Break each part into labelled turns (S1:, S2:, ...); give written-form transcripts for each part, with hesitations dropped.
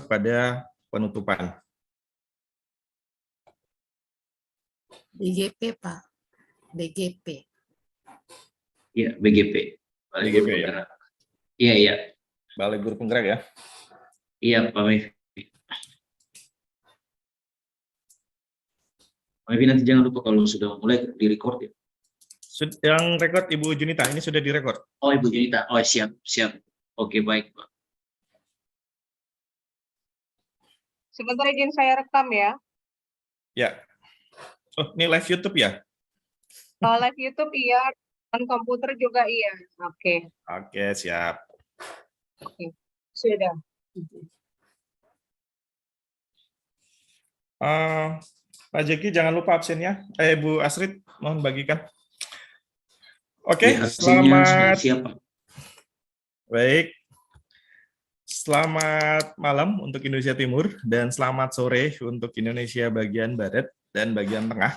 S1: pada penutupan.
S2: BGP, Pak. BGP.
S3: Iya, BGP. Balai
S1: BGP,
S3: Guru
S1: ya?
S3: Penggerak. Iya, iya.
S1: Balai Guru Penggerak ya?
S3: Iya, Pak Mevi. Pak Mevi nanti jangan lupa kalau sudah mulai di-record ya.
S1: Yang record Ibu Junita, ini sudah direkord.
S3: Oh, Ibu Junita. Oh, siap, siap. Oke, baik, Pak.
S4: Sebentar izin saya rekam ya.
S1: Ya. Oh, ini live YouTube ya?
S4: Kalau live YouTube iya, dan komputer juga iya. Oke.
S1: Oke, siap.
S4: Oke. Sudah.
S1: Pak Jeki jangan lupa absennya. Bu Astrid, mohon bagikan. Oke,
S3: Ya, absennya
S1: selamat.
S3: siap, Pak.
S1: Baik. Selamat malam untuk Indonesia Timur dan selamat sore untuk Indonesia bagian Barat dan bagian Tengah.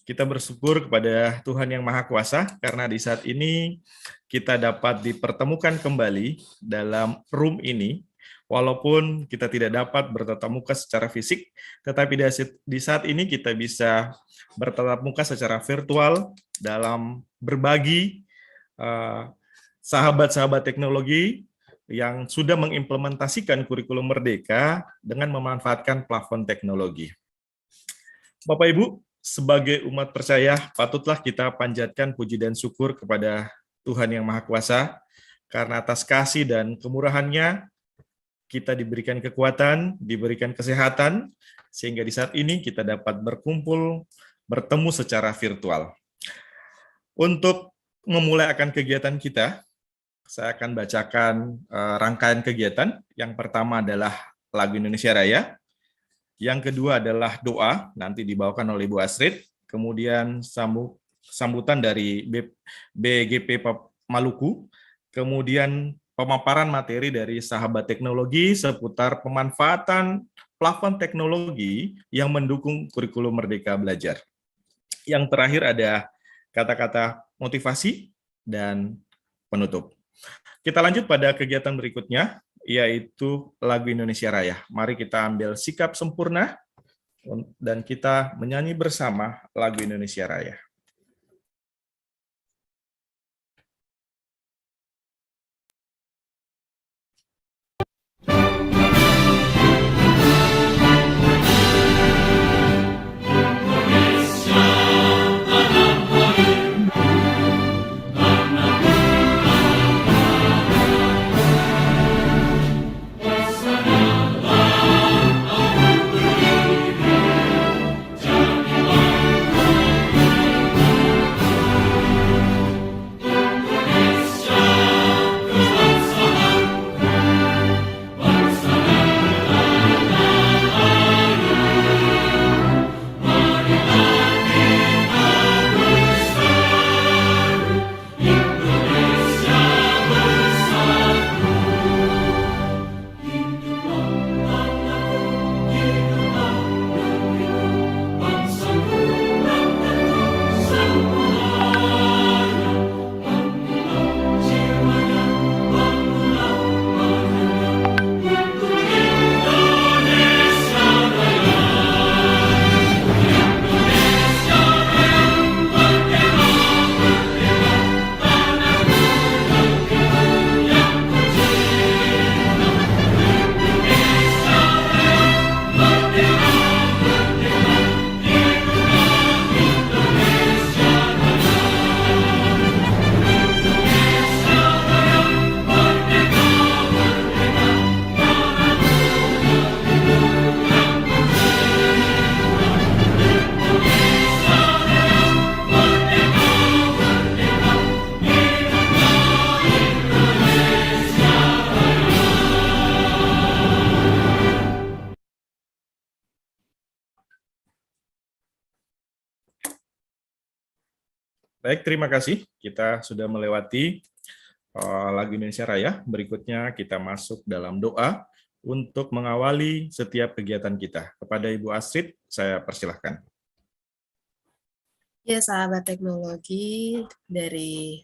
S1: Kita bersyukur kepada Tuhan Yang Maha Kuasa karena di saat ini kita dapat dipertemukan kembali dalam room ini. Walaupun kita tidak dapat bertatap muka secara fisik, tetapi di saat ini kita bisa bertatap muka secara virtual dalam berbagi sahabat-sahabat teknologi yang sudah mengimplementasikan kurikulum Merdeka dengan memanfaatkan plafon teknologi. Bapak Ibu, sebagai umat percaya, patutlah kita panjatkan puji dan syukur kepada Tuhan Yang Maha Kuasa, karena atas kasih dan kemurahan-Nya, kita diberikan kekuatan, diberikan kesehatan, sehingga di saat ini kita dapat berkumpul, bertemu secara virtual. Untuk memulai akan kegiatan kita, saya akan bacakan rangkaian kegiatan. Yang pertama adalah lagu Indonesia Raya. Yang kedua adalah doa, nanti dibawakan oleh Ibu Astrid. Kemudian sambutan dari BGP Maluku. Kemudian pemaparan materi dari sahabat teknologi seputar pemanfaatan plafon teknologi yang mendukung kurikulum Merdeka Belajar. Yang terakhir ada kata-kata motivasi dan penutup. Kita lanjut pada kegiatan berikutnya, yaitu lagu Indonesia Raya. Mari kita ambil sikap sempurna dan kita menyanyi bersama lagu Indonesia Raya. Baik, terima kasih. Kita sudah melewati lagu Indonesia Raya. Berikutnya kita masuk dalam doa untuk mengawali setiap kegiatan kita. Kepada Ibu Astrid, saya persilahkan.
S2: Ya, sahabat teknologi dari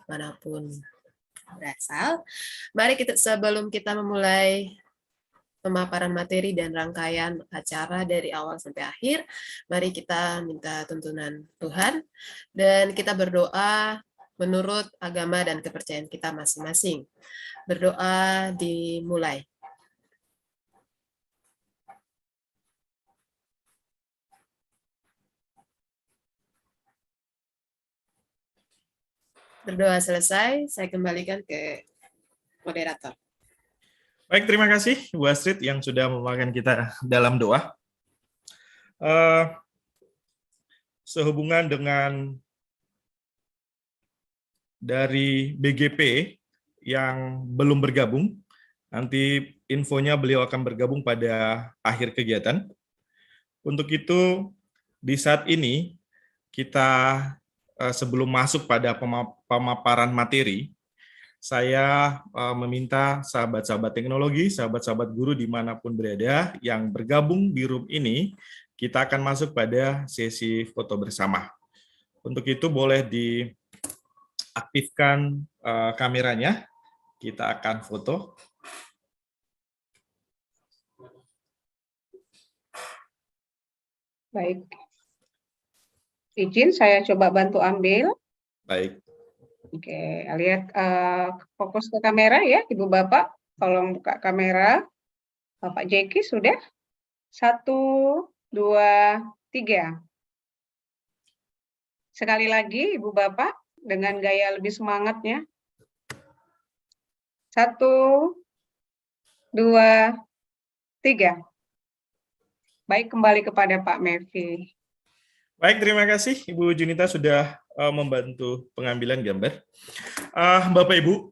S2: manapun berasal. Mari kita sebelum kita memulai pemaparan materi dan rangkaian acara dari awal sampai akhir, mari kita minta tuntunan Tuhan dan kita berdoa menurut agama dan kepercayaan kita masing-masing. Berdoa dimulai. Berdoa selesai, saya kembalikan ke moderator.
S1: Baik, terima kasih Bu Astrid yang sudah memakan kita dalam doa. Sehubungan dengan dari BGP yang belum bergabung, nanti infonya beliau akan bergabung pada akhir kegiatan. Untuk itu, di saat ini kita sebelum masuk pada pemaparan materi, saya meminta sahabat-sahabat teknologi, sahabat-sahabat guru dimanapun berada yang bergabung di room ini, kita akan masuk pada sesi foto bersama. Untuk itu boleh diaktifkan kameranya, kita akan foto.
S4: Baik. Izin saya coba bantu ambil.
S1: Baik.
S4: Oke, lihat fokus ke kamera ya, Ibu Bapak. Tolong buka kamera. Bapak Jeki sudah? 1, 2, 3. Sekali lagi, Ibu Bapak, dengan gaya lebih semangatnya. 1, 2, 3. Baik, kembali kepada Pak Mevi.
S1: Baik, terima kasih Ibu Junita sudah membantu pengambilan gambar. Bapak Ibu,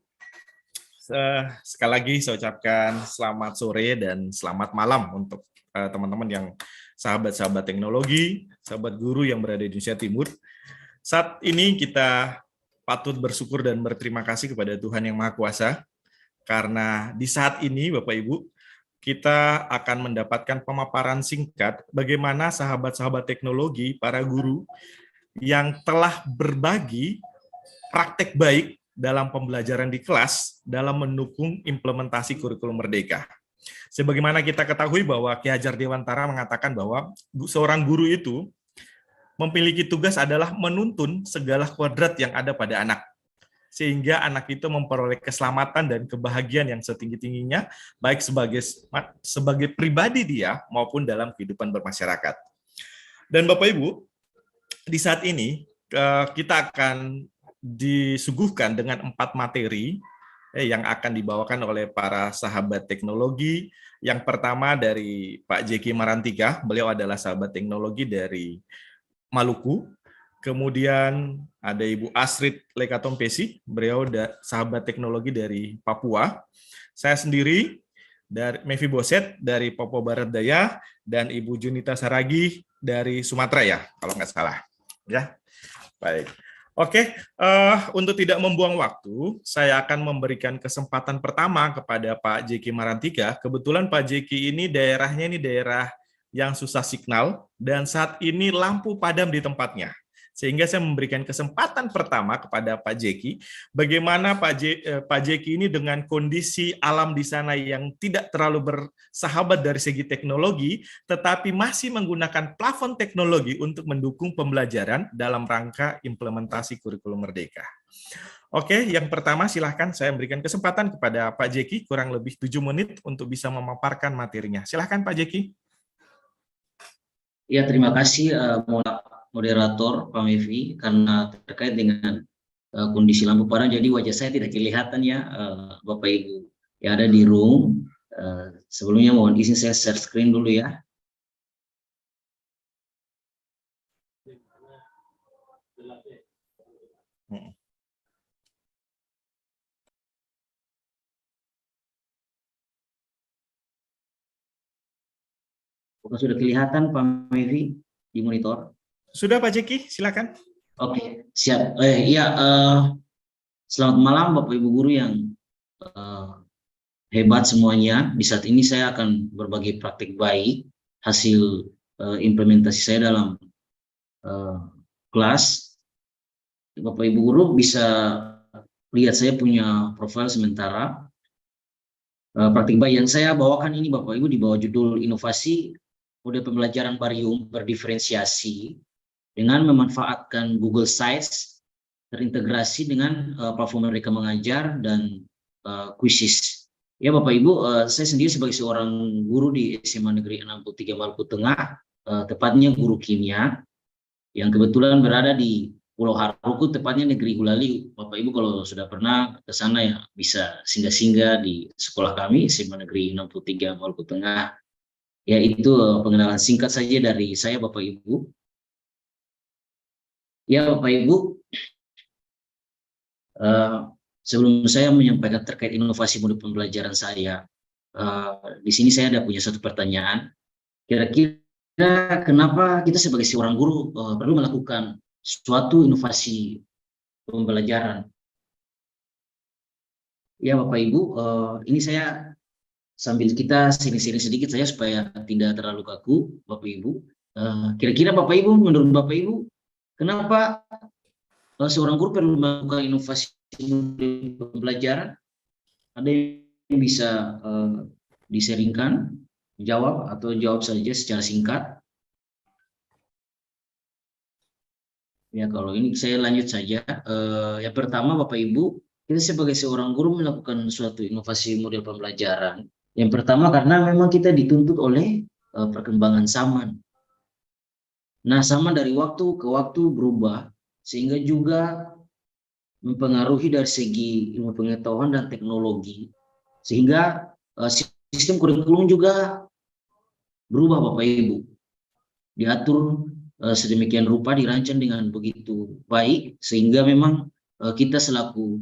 S1: sekali lagi saya ucapkan selamat sore dan selamat malam untuk teman-teman yang sahabat-sahabat teknologi, sahabat guru yang berada di Indonesia Timur. Saat ini kita patut bersyukur dan berterima kasih kepada Tuhan Yang Maha Kuasa, karena di saat ini Bapak Ibu, kita akan mendapatkan pemaparan singkat bagaimana sahabat-sahabat teknologi, para guru yang telah berbagi praktek baik dalam pembelajaran di kelas dalam mendukung implementasi kurikulum merdeka. Sebagaimana kita ketahui bahwa Ki Hajar Dewantara mengatakan bahwa seorang guru itu memiliki tugas adalah menuntun segala kuadrat yang ada pada anak, sehingga anak itu memperoleh keselamatan dan kebahagiaan yang setinggi-tingginya, baik sebagai pribadi dia maupun dalam kehidupan bermasyarakat. Dan Bapak Ibu, di saat ini kita akan disuguhkan dengan 4 materi yang akan dibawakan oleh para sahabat teknologi. Yang pertama dari Pak Jeki Marantika, beliau adalah sahabat teknologi dari Maluku. Kemudian ada Ibu Astrid Lekatompesi, beliau sahabat teknologi dari Papua. Saya sendiri dari Mevi Boset dari Papua Barat Daya, dan Ibu Junita Saragi dari Sumatera ya, kalau nggak salah. Ya, baik. Oke, untuk tidak membuang waktu, saya akan memberikan kesempatan pertama kepada Pak Jeki Marantika. Kebetulan Pak Jeki ini daerahnya daerah yang susah signal, dan saat ini lampu padam di tempatnya. Sehingga saya memberikan kesempatan pertama kepada Pak Jeki, bagaimana Pak Jeki ini dengan kondisi alam di sana yang tidak terlalu bersahabat dari segi teknologi, tetapi masih menggunakan plafon teknologi untuk mendukung pembelajaran dalam rangka implementasi kurikulum merdeka. Oke, yang pertama silahkan saya memberikan kesempatan kepada Pak Jeki, kurang lebih 7 menit untuk bisa memaparkan materinya. Silahkan Pak Jeki.
S3: Ya, terima kasih moderator Pak Mevi, karena terkait dengan kondisi lampu padam, jadi wajah saya tidak kelihatan ya, Bapak Ibu yang ada di room. Sebelumnya mohon izin saya share screen dulu ya. Sudah kelihatan Pak Mevi di monitor?
S1: Sudah Pak Jeki, silakan.
S3: Oke, siap. Iya, selamat malam Bapak Ibu guru yang hebat semuanya. Di saat ini saya akan berbagi praktik baik hasil implementasi saya dalam kelas. Bapak Ibu guru bisa lihat saya punya profil sementara. Praktik baik yang saya bawakan ini Bapak Ibu di bawah judul inovasi model pembelajaran Barium berdiferensiasi dengan memanfaatkan Google Sites terintegrasi dengan platform Merdeka Mengajar dan Quizzes. Ya Bapak Ibu, saya sendiri sebagai seorang guru di SMA Negeri 63 Maluku Tengah, tepatnya guru kimia, yang kebetulan berada di Pulau Haruku, tepatnya negeri Gulali. Bapak Ibu kalau sudah pernah ke sana ya bisa singgah-singgah di sekolah kami, SMA Negeri 63 Maluku Tengah. Ya itu pengenalan singkat saja dari saya Bapak Ibu. Ya Bapak Ibu, sebelum saya menyampaikan terkait inovasi modul pembelajaran saya, di sini saya ada punya satu pertanyaan. Kira-kira kenapa kita sebagai seorang guru perlu melakukan suatu inovasi pembelajaran? Ya Bapak Ibu, ini saya sambil kita sering-sering sedikit saja supaya tidak terlalu kaku, Bapak Ibu. Kira-kira Bapak Ibu, menurut Bapak Ibu, kenapa seorang guru perlu melakukan inovasi pembelajaran? Ada yang bisa diseringkan, jawab atau jawab saja secara singkat. Ya kalau ini saya lanjut saja. Yang pertama Bapak Ibu, kita sebagai seorang guru melakukan suatu inovasi model pembelajaran. Yang pertama karena memang kita dituntut oleh perkembangan zaman. Nah, zaman dari waktu ke waktu berubah, sehingga juga mempengaruhi dari segi ilmu pengetahuan dan teknologi, sehingga sistem kurikulum juga berubah Bapak Ibu. Diatur sedemikian rupa, dirancang dengan begitu baik, sehingga memang kita selaku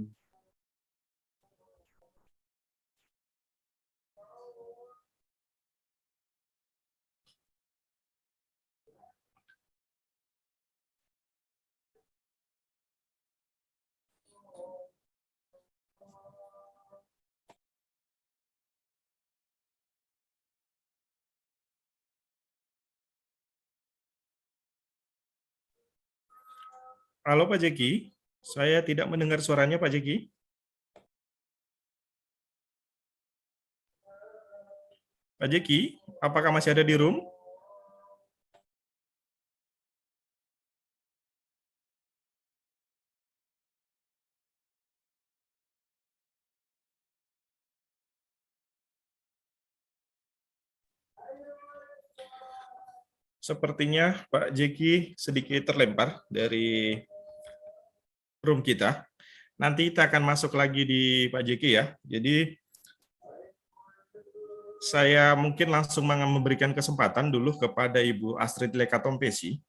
S1: Halo Pak Jeki, saya tidak mendengar suaranya Pak Jeki. Pak Jeki, apakah masih ada di room? Sepertinya Pak Jeki sedikit terlempar dari room kita. Nanti kita akan masuk lagi di Pak Jeki ya. Jadi saya mungkin langsung memberikan kesempatan dulu kepada Ibu Astrid Lekatompesi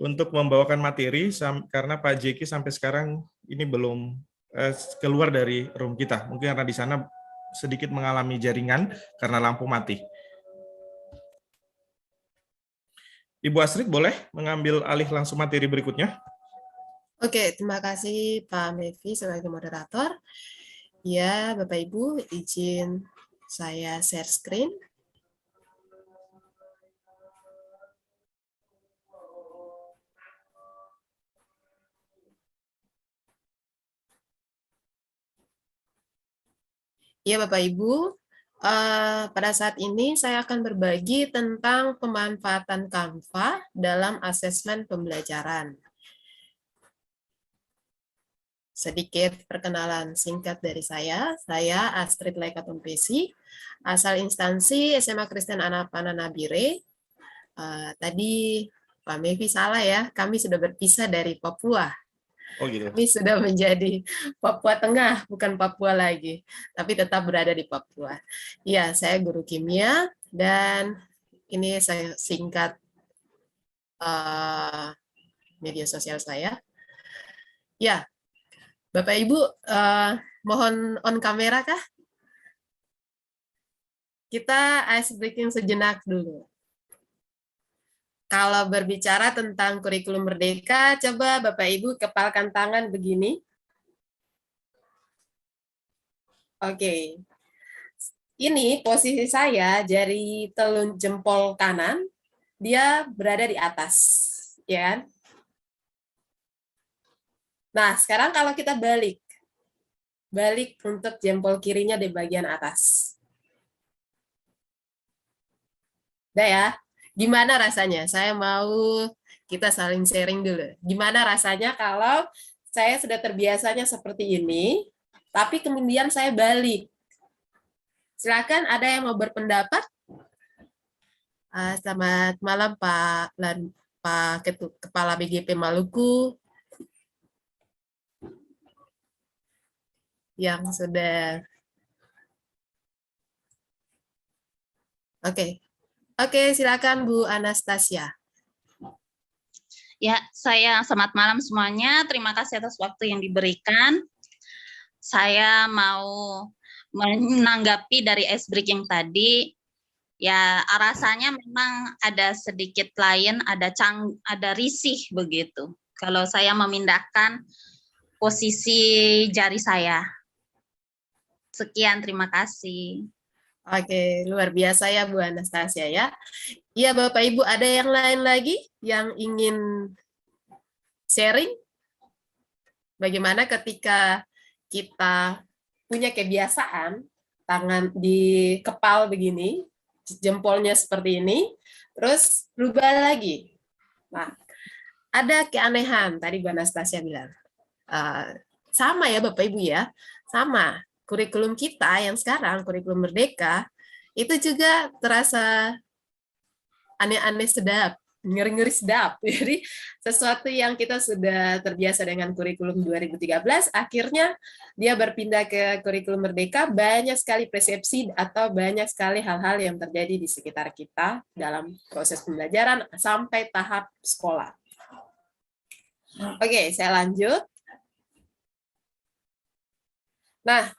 S1: untuk membawakan materi karena Pak Jeki sampai sekarang ini belum keluar dari room kita. Mungkin karena di sana sedikit mengalami jaringan karena lampu mati. Ibu Astrid boleh mengambil alih langsung materi berikutnya?
S2: Oke, terima kasih Pak Mevi sebagai moderator. Ya, Bapak Ibu, izin saya share screen. Ya, Bapak Ibu, pada saat ini saya akan berbagi tentang pemanfaatan Canva dalam asesmen pembelajaran. Sedikit perkenalan singkat dari saya Astrid Lekatompesi, asal instansi SMA Kristen Anapana Nabire. Tadi Pak Mevi salah ya, kami sudah berpisah dari Papua.
S1: Oh gitu.
S2: Kami sudah menjadi Papua Tengah, bukan Papua lagi, tapi tetap berada di Papua. Ya, saya guru kimia, dan ini saya singkat media sosial saya. Ya, Bapak Ibu, mohon on kamera kah? Kita ice breaking sejenak dulu. Kalau berbicara tentang kurikulum merdeka, coba Bapak Ibu kepalkan tangan begini. Oke. Ini posisi saya, jari telun jempol kanan, dia berada di atas, ya kan? Nah, sekarang kalau kita balik, balik untuk jempol kirinya di bagian atas. Udah ya, gimana rasanya? Saya mau kita saling sharing dulu. Gimana rasanya kalau saya sudah terbiasanya seperti ini, tapi kemudian saya balik. Silakan, ada yang mau berpendapat? Selamat malam Pak Kepala BGP Maluku yang sudah. Oke, silakan Bu Anastasia.
S5: Ya, selamat malam semuanya. Terima kasih atas waktu yang diberikan. Saya mau menanggapi dari ice break yang tadi. Ya, rasanya memang ada sedikit lain, ada risih begitu. Kalau saya memindahkan posisi jari saya. Sekian, terima kasih.
S2: Oke, luar biasa ya Bu Anastasia ya. Iya Bapak Ibu, ada yang lain lagi yang ingin sharing? Bagaimana ketika kita punya kebiasaan tangan di kepal begini, jempolnya seperti ini, terus berubah lagi. Nah, ada keanehan tadi Bu Anastasia bilang. Sama ya Bapak Ibu ya, sama. Kurikulum kita yang sekarang, kurikulum Merdeka, itu juga terasa aneh-aneh sedap, ngeri-ngeri sedap. Jadi sesuatu yang kita sudah terbiasa dengan kurikulum 2013, akhirnya dia berpindah ke kurikulum Merdeka, banyak sekali persepsi atau banyak sekali hal-hal yang terjadi di sekitar kita dalam proses pembelajaran sampai tahap sekolah. Oke, saya lanjut. Nah,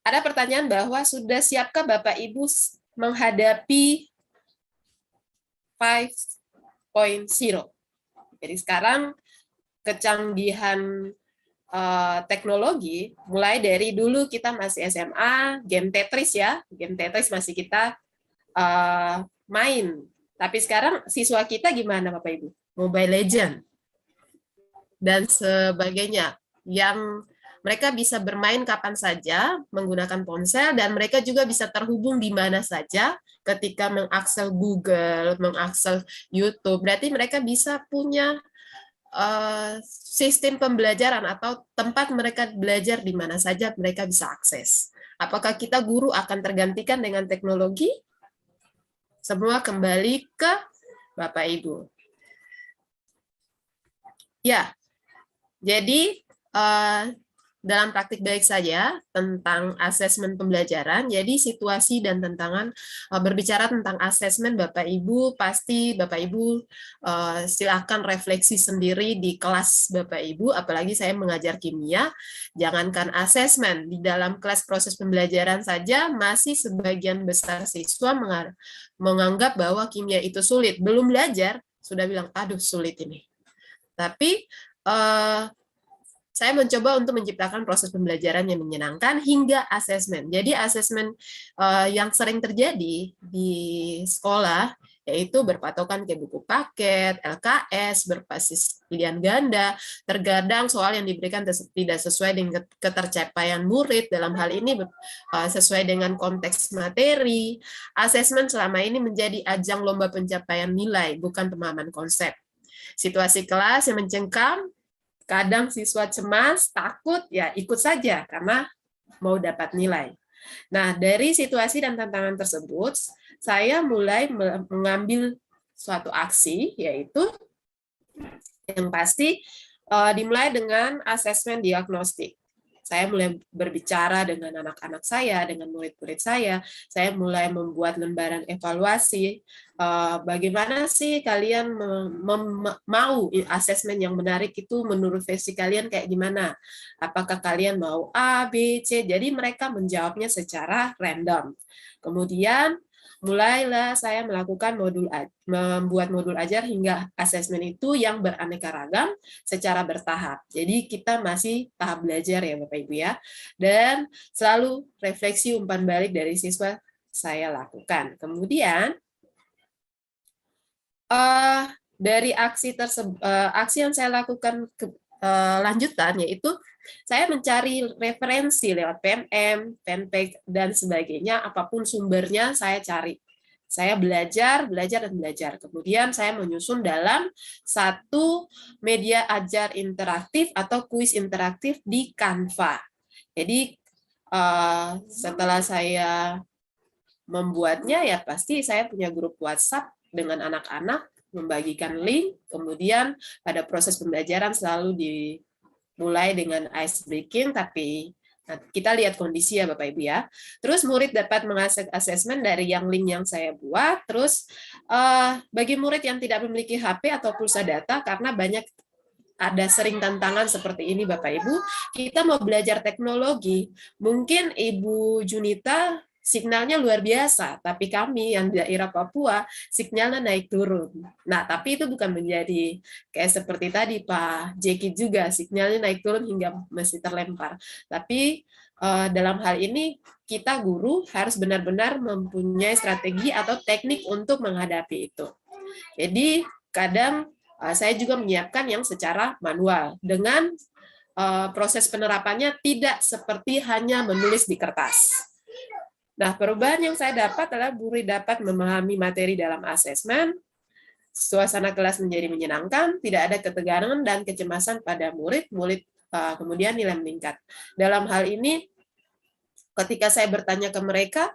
S2: ada pertanyaan bahwa sudah siapkah Bapak Ibu menghadapi 5.0? Jadi sekarang kecanggihan teknologi, mulai dari dulu kita masih SMA, game Tetris ya, game Tetris masih kita main. Tapi sekarang siswa kita gimana Bapak Ibu? Mobile Legend dan sebagainya, yang mereka bisa bermain kapan saja menggunakan ponsel, dan mereka juga bisa terhubung di mana saja ketika mengakses Google, mengakses YouTube. Berarti mereka bisa punya sistem pembelajaran atau tempat mereka belajar di mana saja mereka bisa akses. Apakah kita guru akan tergantikan dengan teknologi? Semua kembali ke Bapak Ibu. Ya, jadi dalam praktik baik saja tentang asesmen pembelajaran, jadi situasi dan tantangan berbicara tentang asesmen, Bapak Ibu pasti Bapak Ibu silakan refleksi sendiri di kelas Bapak Ibu, apalagi saya mengajar kimia, jangankan asesmen, di dalam kelas proses pembelajaran saja masih sebagian besar siswa menganggap bahwa kimia itu sulit, belum belajar sudah bilang aduh sulit ini. Tapi saya mencoba untuk menciptakan proses pembelajaran yang menyenangkan hingga asesmen. Jadi asesmen yang sering terjadi di sekolah yaitu berpatokan ke buku paket, LKS, berbasis pilihan ganda, terkadang soal yang diberikan tidak sesuai dengan ketercapaian murid, dalam hal ini sesuai dengan konteks materi. Asesmen selama ini menjadi ajang lomba pencapaian nilai, bukan pemahaman konsep. Situasi kelas yang mencengkam, kadang siswa cemas, takut, ya ikut saja karena mau dapat nilai. Nah, dari situasi dan tantangan tersebut, saya mulai mengambil suatu aksi, yaitu yang pasti dimulai dengan asesmen diagnostik. Saya mulai berbicara dengan anak-anak saya, dengan murid-murid saya mulai membuat lembaran evaluasi, bagaimana sih kalian mau asesmen yang menarik itu menurut versi kalian kayak gimana? Apakah kalian mau A, B, C? Jadi mereka menjawabnya secara random. Kemudian mulailah saya melakukan membuat modul ajar hingga asesmen itu yang beraneka ragam secara bertahap. Jadi kita masih tahap belajar ya Bapak Ibu ya. Dan selalu refleksi umpan balik dari siswa saya lakukan. Kemudian dari aksi yang saya lakukan lanjutan, yaitu saya mencari referensi lewat PMM, fanpage, dan sebagainya, apapun sumbernya saya cari. Saya belajar, dan belajar. Kemudian saya menyusun dalam satu media ajar interaktif atau kuis interaktif di Canva. Jadi setelah saya membuatnya, ya pasti saya punya grup WhatsApp dengan anak-anak, membagikan link, kemudian pada proses pembelajaran selalu dimulai dengan ice breaking, tapi kita lihat kondisi ya Bapak Ibu ya. Terus murid dapat mengakses asesmen dari link yang saya buat. Terus bagi murid yang tidak memiliki HP atau pulsa data, karena ada sering tantangan seperti ini Bapak Ibu, kita mau belajar teknologi, mungkin Ibu Junita signalnya luar biasa, tapi kami yang di daerah Papua signalnya naik turun. Nah, tapi itu bukan menjadi kayak seperti tadi Pak Jeki juga, signalnya naik turun hingga masih terlempar. Tapi dalam hal ini kita guru harus benar-benar mempunyai strategi atau teknik untuk menghadapi itu. Jadi kadang saya juga menyiapkan yang secara manual dengan proses penerapannya tidak seperti hanya menulis di kertas. Nah, perubahan yang saya dapat adalah murid dapat memahami materi dalam asesmen, suasana kelas menjadi menyenangkan, tidak ada ketegangan dan kecemasan pada murid, kemudian nilai meningkat. Dalam hal ini, ketika saya bertanya ke mereka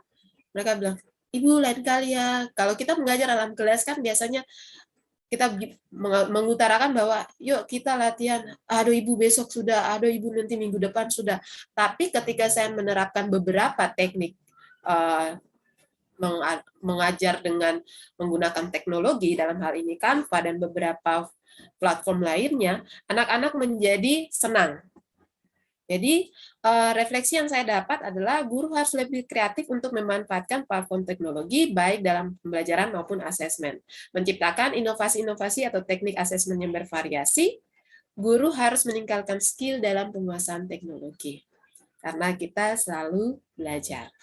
S2: bilang, Ibu lain kali ya, kalau kita mengajar dalam kelas kan biasanya kita mengutarakan bahwa yuk kita latihan, aduh Ibu besok sudah, aduh Ibu nanti minggu depan sudah. Tapi ketika saya menerapkan beberapa teknik mengajar dengan menggunakan teknologi, dalam hal ini Canva dan beberapa platform lainnya, anak-anak menjadi senang. Jadi refleksi yang saya dapat adalah guru harus lebih kreatif untuk memanfaatkan platform teknologi baik dalam pembelajaran maupun asesmen. Menciptakan inovasi-inovasi atau teknik asesmen yang bervariasi, guru harus meningkatkan skill dalam penguasaan teknologi. Karena kita selalu belajar.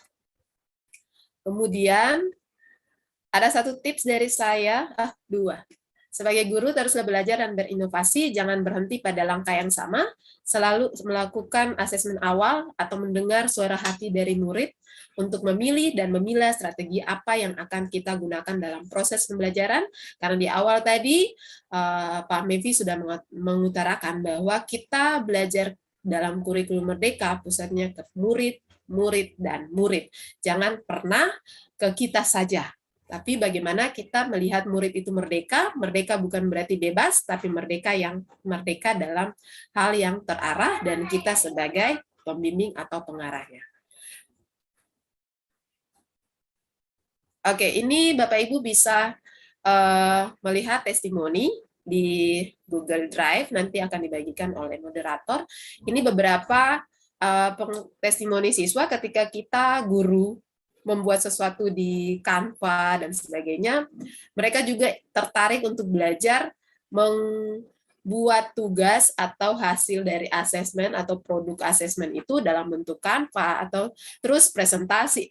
S2: Kemudian ada satu tips dari saya, dua. Sebagai guru teruslah belajar dan berinovasi, jangan berhenti pada langkah yang sama, selalu melakukan asesmen awal atau mendengar suara hati dari murid untuk memilih dan memilah strategi apa yang akan kita gunakan dalam proses pembelajaran. Karena di awal tadi Pak Mevi sudah mengutarakan bahwa kita belajar dalam kurikulum Merdeka pusatnya ke murid, dan murid. Jangan pernah ke kita saja. Tapi bagaimana kita melihat murid itu merdeka bukan berarti bebas, tapi merdeka dalam hal yang terarah dan kita sebagai pembimbing atau pengarahnya. Oke, ini Bapak Ibu bisa melihat testimoni di Google Drive, nanti akan dibagikan oleh moderator. Ini beberapa testimoni siswa ketika kita guru membuat sesuatu di Canva dan sebagainya, mereka juga tertarik untuk belajar membuat tugas atau hasil dari asesmen atau produk asesmen itu dalam bentuk Canva atau terus presentasi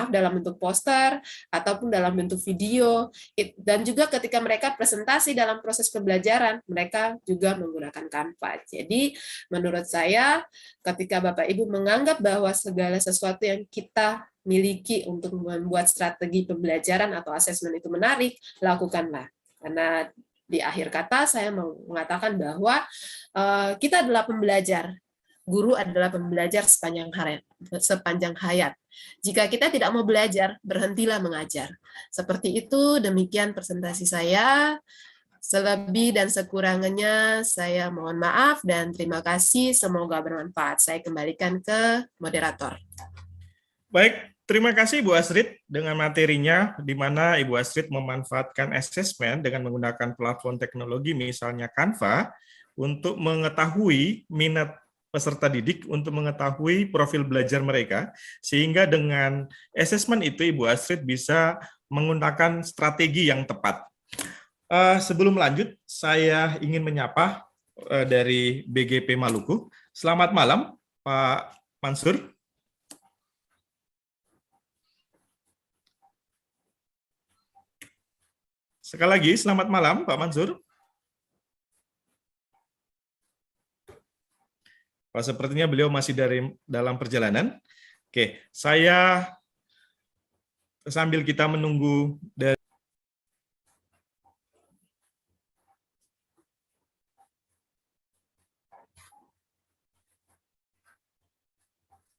S2: dalam bentuk poster ataupun dalam bentuk video. Dan juga ketika mereka presentasi dalam proses pembelajaran, mereka juga menggunakan Canva. Jadi menurut saya ketika Bapak Ibu menganggap bahwa segala sesuatu yang kita miliki untuk membuat strategi pembelajaran atau asesmen itu menarik, lakukanlah. Karena di akhir kata saya mau mengatakan bahwa kita adalah pembelajar. Guru adalah pembelajar sepanjang hayat. Jika kita tidak mau belajar, berhentilah mengajar. Seperti itu, demikian presentasi saya. Selebih dan sekurangannya saya mohon maaf dan terima kasih. Semoga bermanfaat. Saya kembalikan ke moderator.
S1: Baik, terima kasih Ibu Astrid dengan materinya, di mana Ibu Astrid memanfaatkan asesmen dengan menggunakan platform teknologi misalnya Canva untuk mengetahui minat peserta didik, untuk mengetahui profil belajar mereka, sehingga dengan asesmen itu Ibu Astrid bisa menggunakan strategi yang tepat. Sebelum lanjut, saya ingin menyapa dari BGP Maluku. Selamat malam, Pak Mansur. Sekali lagi, selamat malam, Pak Mansur. Oh, sepertinya beliau masih dalam perjalanan. Oke, saya sambil kita menunggu dari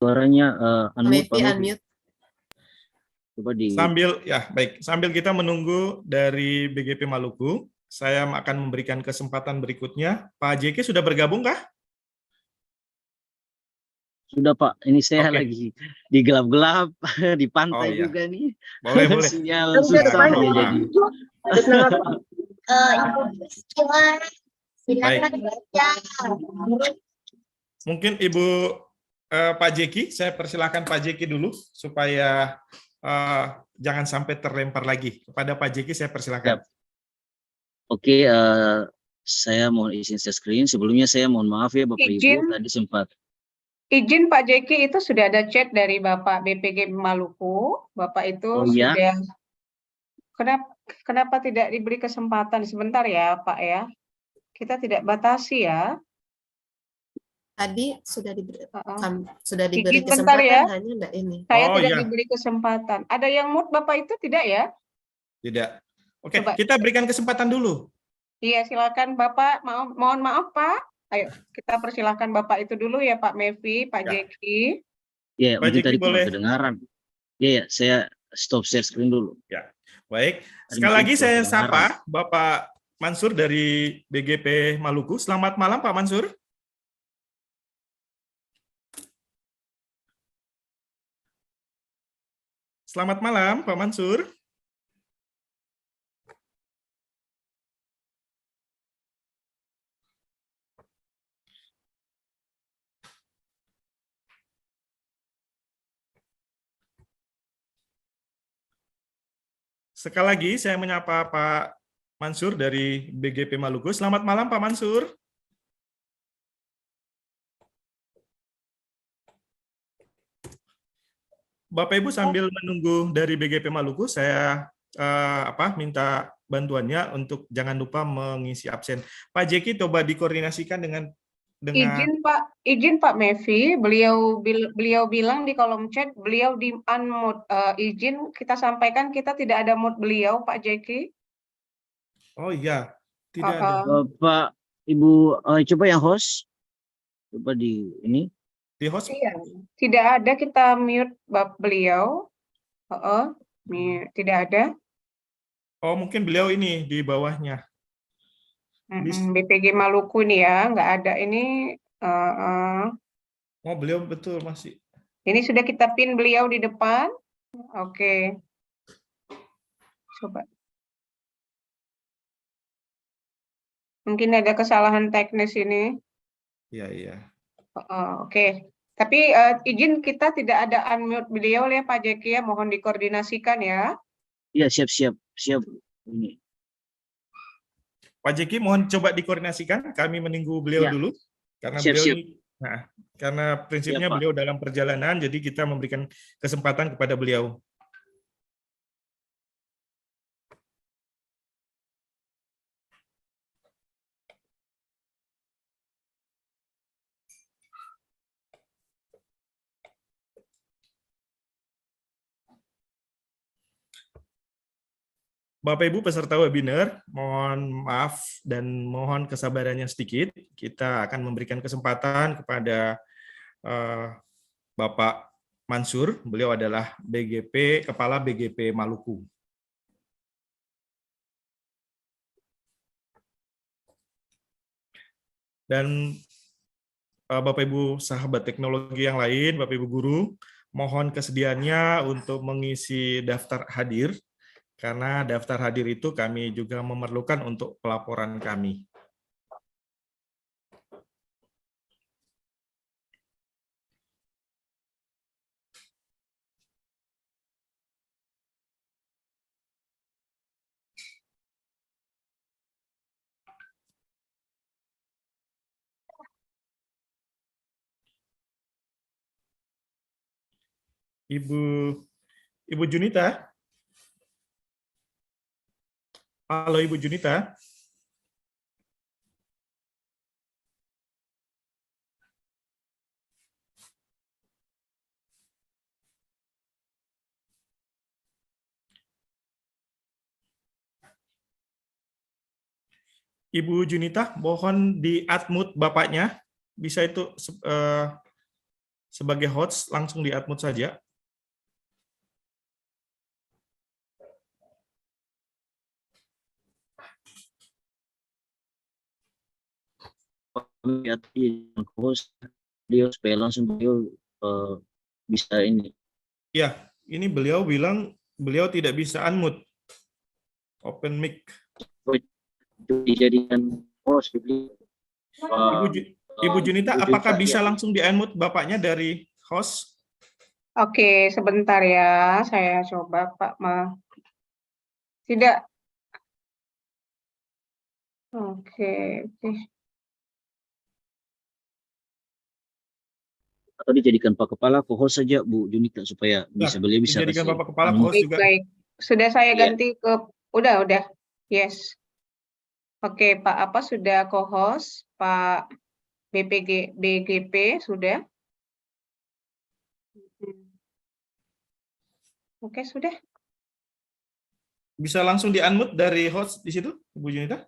S3: Suaranya unmute, Pak
S2: Maybe
S3: Mevi.
S2: unmute.
S3: Coba di
S1: sambil kita menunggu dari BGP Maluku, saya akan memberikan kesempatan berikutnya. Pak JK sudah bergabung kah?
S3: Sudah Pak, ini saya
S1: Oke.
S3: lagi di gelap-gelap di
S1: Oh
S3: pantai
S1: iya,
S3: juga nih.
S1: boleh.
S3: Sinyal
S2: Nah,
S3: susah
S1: nggak
S3: nih
S1: apa-apa.
S3: jadi.
S6: Atas nama Ibu Priscila, silakan
S1: Baik.
S6: baca.
S1: Mungkin Ibu Pak Jeki, saya persilakan Pak Jeki dulu supaya jangan sampai terlempar lagi. Kepada Pak Jeki saya persilakan.
S3: Siap. Oke, saya mohon izin share screen. Sebelumnya saya mohon maaf ya Bapak
S4: Izin.
S3: Ibu, tadi sempat.
S4: Izin Pak Jeki, itu sudah ada chat dari Bapak BPG Maluku. Bapak itu
S3: Oh iya?
S4: sudah. Kenapa tidak diberi kesempatan sebentar ya Pak ya? Kita tidak batasi ya.
S2: Tadi sudah diberi,
S4: Izin
S2: diberi
S4: bentar
S2: kesempatan,
S4: ya.
S2: hanya enggak ini.
S4: Saya
S1: Oh,
S4: tidak
S1: iya.
S4: diberi kesempatan. Ada yang mute Bapak itu tidak ya?
S1: Tidak. Oke,
S4: Coba.
S1: kita berikan kesempatan dulu.
S4: Iya, silakan Bapak. Mohon maaf Pak. Ayo, kita persilakan Bapak itu dulu ya Pak Mevi, Pak
S1: Ya.
S4: Jeki.
S3: Ya,
S1: Pak
S3: mungkin
S1: Jeki
S3: tadi kurang
S1: boleh.
S3: kedengaran. Ya, saya stop share screen dulu.
S1: Baik.
S3: Tadi
S1: Sekali
S3: mungkin
S1: lagi
S3: kurang
S1: saya
S3: kedengaran.
S1: sapa Bapak Mansur dari BGP Maluku. Selamat malam Pak Mansur. Selamat malam Pak Mansur. Sekali lagi saya menyapa Pak Mansur dari BGP Maluku. Selamat malam Pak Mansur. Bapak Ibu sambil menunggu dari BGP Maluku, saya minta bantuannya untuk jangan lupa mengisi absen. Pak Jeki coba dikoordinasikan dengan
S4: Izin Pak Mevi, beliau bilang di kolom chat beliau di unmute. Izin kita sampaikan kita tidak ada mute beliau Pak Jeki.
S1: Oh iya, tidak ada
S3: Bapak Ibu, coba yang host. Coba di ini.
S1: di host.
S4: Iya, tidak ada kita mute beliau. Tidak ada.
S1: Oh mungkin beliau ini di bawahnya.
S4: BPG Maluku nih ya, nggak ada ini.
S1: Oh beliau betul masih.
S4: Ini sudah kita pin beliau di depan. Oke. Coba. Mungkin ada kesalahan teknis ini.
S1: Iya.
S4: Oke. Tapi izin kita tidak ada unmute beliau ya Pak Jeki ya, mohon dikoordinasikan ya.
S3: Iya, siap. Ini.
S1: Pak Jeki mohon coba dikoordinasikan. Kami menunggu beliau
S3: Ya.
S1: dulu karena
S3: Siap.
S1: karena prinsipnya
S3: Ya, Pak.
S1: beliau dalam perjalanan, jadi kita memberikan kesempatan kepada beliau. Bapak Ibu peserta webinar, mohon maaf dan mohon kesabarannya sedikit. Kita akan memberikan kesempatan kepada Bapak Mansur. Beliau adalah Kepala BGP Maluku. Dan Bapak Ibu sahabat teknologi yang lain, Bapak Ibu guru, mohon kesediaannya untuk mengisi daftar hadir. Karena daftar hadir itu kami juga memerlukan untuk pelaporan kami. Ibu Junita. Halo Ibu Junita. Ibu Junita, mohon di-unmute Bapaknya. Bisa itu sebagai host, langsung di-unmute saja.
S3: Host beliau supaya langsung beliau bisa ini.
S1: Ya, ini beliau bilang beliau tidak bisa unmute. Open mic.
S3: Dijadikan host beliau.
S1: Ibu Junita, apakah bisa langsung di-unmute Bapaknya dari host?
S4: Oke, sebentar ya, saya coba Pak. Tidak. Oke.
S3: Atau dijadikan Pak Kepala co-host saja Bu Junita supaya bisa beliau bisa
S1: Dijadikan
S3: kasih.
S1: Bapak Kepala co-host juga.
S4: Baik. Sudah saya
S3: Iya.
S4: ganti ke udah. Yes. Oke, Pak apa sudah co-host, Pak BGP sudah? Oke, sudah.
S1: Bisa langsung di-unmute dari host di situ, Ibu Junita?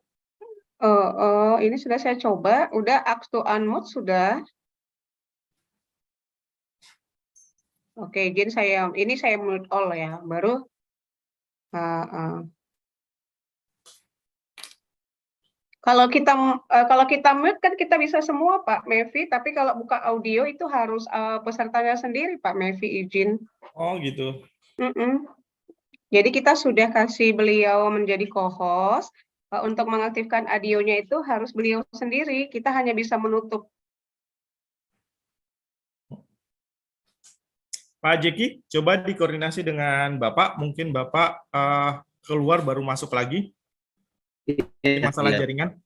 S4: Ini sudah saya coba, udah ask to unmute sudah. Oke, izin saya mute all ya, baru kalau kita mute kan kita bisa semua Pak Mevi, tapi kalau buka audio itu harus pesertanya sendiri Pak Mevi izin.
S1: Oh gitu.
S4: Jadi kita sudah kasih beliau menjadi co-host, untuk mengaktifkan audionya itu harus beliau sendiri, kita hanya bisa menutup.
S1: Pak Jeki, coba dikoordinasi dengan Bapak, mungkin Bapak keluar baru masuk lagi. Masalah jaringan.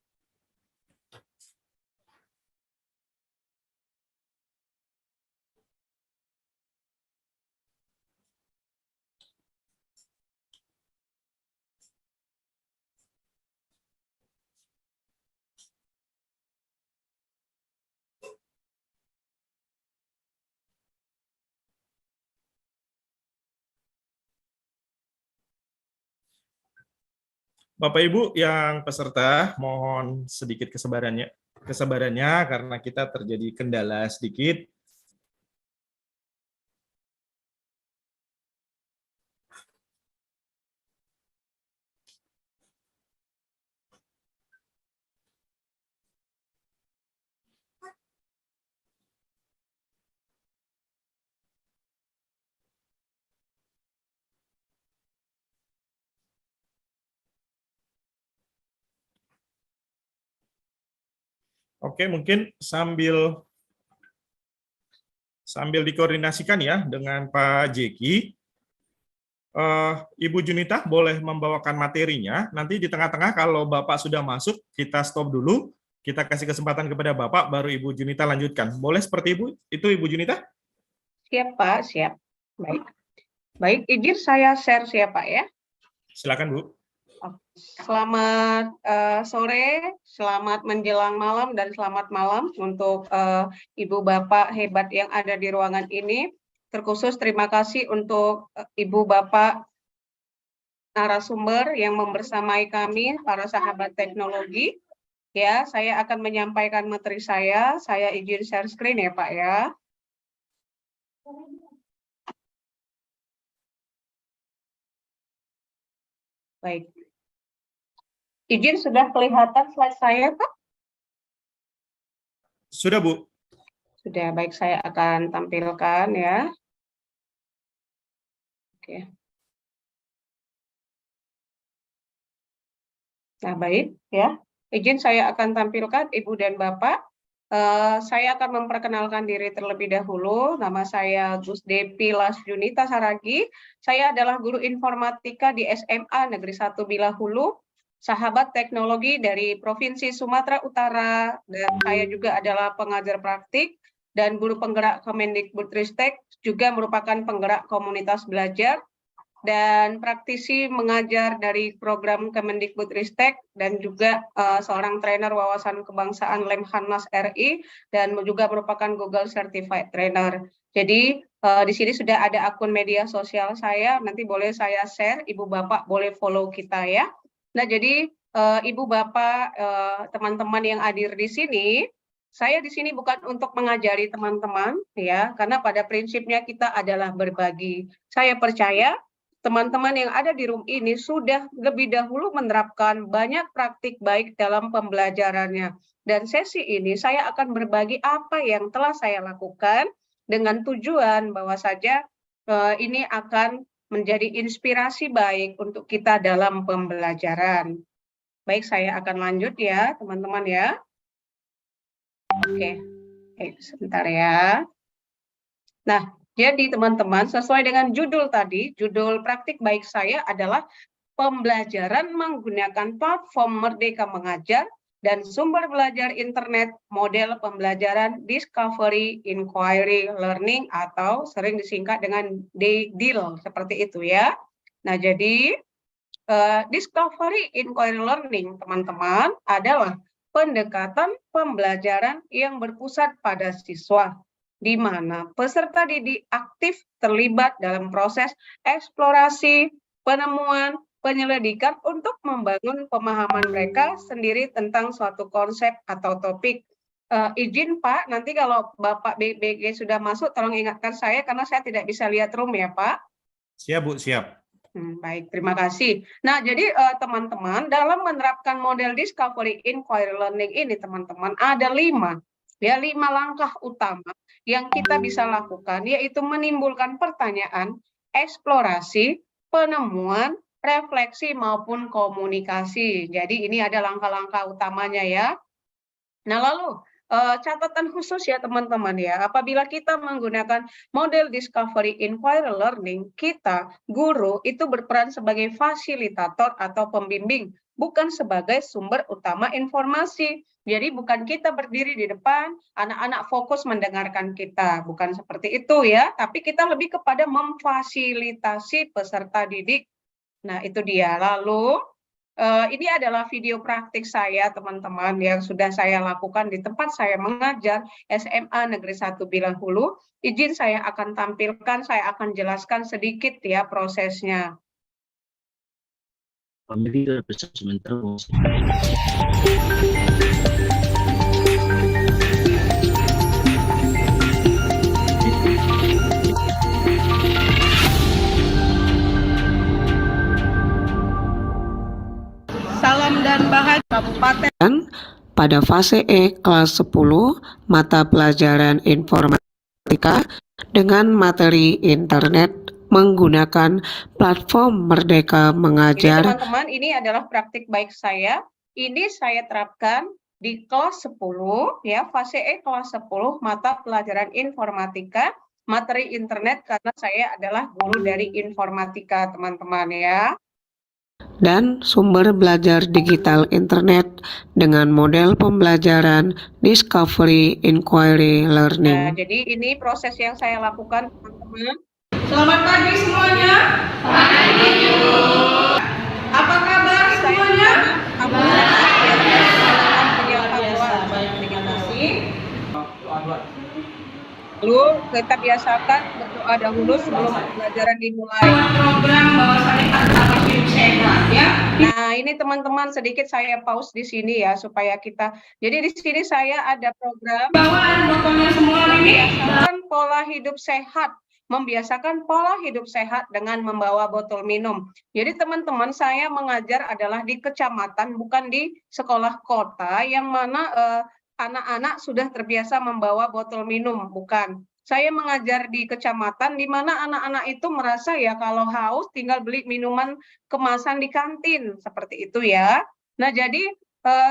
S1: Bapak Ibu yang peserta, mohon sedikit kesabarannya karena kita terjadi kendala sedikit. Oke, mungkin sambil dikoordinasikan ya dengan Pak Jeki. Ibu Junita boleh membawakan materinya. Nanti di tengah-tengah kalau Bapak sudah masuk, kita stop dulu. Kita kasih kesempatan kepada Bapak, baru Ibu Junita lanjutkan. Boleh seperti itu Ibu Junita?
S4: Siap Pak, siap. Baik, izin saya share siapa ya.
S1: Silakan Bu.
S4: Selamat sore, selamat menjelang malam, dan selamat malam untuk Ibu Bapak hebat yang ada di ruangan ini. Terkhusus terima kasih untuk Ibu Bapak narasumber yang membersamai kami, para sahabat teknologi. Ya, saya akan menyampaikan materi saya izin share screen ya Pak ya. Baik. Izin sudah kelihatan slide saya, Pak?
S1: Sudah, Bu.
S4: Sudah, baik, saya akan tampilkan ya. Oke. Nah, baik ya. Izin saya akan tampilkan Ibu dan Bapak. Saya akan memperkenalkan diri terlebih dahulu. Nama saya Gus Depi Las Junita Saragi. Saya adalah guru informatika di SMA Negeri 1 Bilahulu, sahabat teknologi dari Provinsi Sumatera Utara, dan saya juga adalah pengajar praktik dan guru penggerak Kemendikbudristek, juga merupakan penggerak komunitas belajar dan praktisi mengajar dari program Kemendikbudristek, dan juga seorang trainer wawasan kebangsaan Lemhanas RI, dan juga merupakan Google Certified Trainer. Jadi di sini sudah ada akun media sosial saya, nanti boleh saya share, Ibu Bapak boleh follow kita ya. Nah, jadi Ibu Bapak, teman-teman yang hadir di sini, saya di sini bukan untuk mengajari teman-teman ya, karena pada prinsipnya kita adalah berbagi. Saya percaya teman-teman yang ada di room ini sudah lebih dahulu menerapkan banyak praktik baik dalam pembelajarannya. Dan sesi ini saya akan berbagi apa yang telah saya lakukan dengan tujuan bahwa saja ini akan menjadi inspirasi baik untuk kita dalam pembelajaran. Baik, saya akan lanjut ya, teman-teman ya. Oke, sebentar ya. Nah, jadi teman-teman, sesuai dengan judul tadi, judul praktik baik saya adalah pembelajaran menggunakan platform Merdeka Mengajar dan sumber belajar internet model pembelajaran Discovery Inquiry Learning atau sering disingkat dengan DIL, seperti itu ya. Nah, jadi Discovery Inquiry Learning, teman-teman, adalah pendekatan pembelajaran yang berpusat pada siswa, di mana peserta didik aktif terlibat dalam proses eksplorasi, penemuan, penyelidikan untuk membangun pemahaman mereka sendiri tentang suatu konsep atau topik. Izin Pak, nanti kalau Bapak BG sudah masuk, tolong ingatkan saya karena saya tidak bisa lihat room ya Pak.
S1: Siap Bu, siap.
S4: Baik, terima kasih. Nah, jadi teman-teman, dalam menerapkan model Discovery Inquiry Learning ini, teman-teman, ada 5 langkah utama yang kita bisa lakukan, yaitu menimbulkan pertanyaan, eksplorasi, penemuan, refleksi, maupun komunikasi. Jadi ini ada langkah-langkah utamanya ya. Nah, lalu catatan khusus ya teman-teman ya, apabila kita menggunakan model Discovery Inquiry Learning, kita, guru, itu berperan sebagai fasilitator atau pembimbing, bukan sebagai sumber utama informasi. Jadi bukan kita berdiri di depan, anak-anak fokus mendengarkan kita, bukan seperti itu ya, tapi kita lebih kepada memfasilitasi peserta didik. Nah, itu dia. Lalu, ini adalah video praktik saya, teman-teman, yang sudah saya lakukan di tempat saya mengajar SMA Negeri 1 Bilang Hulu. Izin saya akan tampilkan, saya akan jelaskan sedikit ya prosesnya.
S3: Sebentar.
S4: Salam dan bahagia Kabupaten.
S7: Pada fase E kelas 10 mata pelajaran informatika dengan materi internet menggunakan platform Merdeka Mengajar.
S4: Jadi teman-teman, ini adalah praktik baik saya. Ini saya terapkan di kelas 10 ya, fase E kelas 10 mata pelajaran informatika, materi internet karena saya adalah guru dari informatika, teman-teman ya.
S7: Dan sumber belajar digital internet dengan model pembelajaran Discovery Inquiry Learning.
S4: Nah, jadi ini proses yang saya lakukan, teman-teman. Selamat pagi semuanya.
S6: Pagi, Ibu.
S4: Apa kabar semuanya? Lalu kita biasakan berdoa dahulu sebelum pelajaran dimulai. Program bahwasanya harus hidup sehat ya. Nah, ini teman-teman sedikit saya pause di sini ya supaya kita. Jadi di sini saya ada program bawaan botolnya semua ini. Membiasakan pola hidup sehat. Membiasakan pola hidup sehat dengan membawa botol minum. Jadi teman-teman, saya mengajar adalah di kecamatan, bukan di sekolah kota yang mana anak-anak sudah terbiasa membawa botol minum, bukan. Saya mengajar di kecamatan di mana anak-anak itu merasa ya kalau haus tinggal beli minuman kemasan di kantin, seperti itu ya. Nah, jadi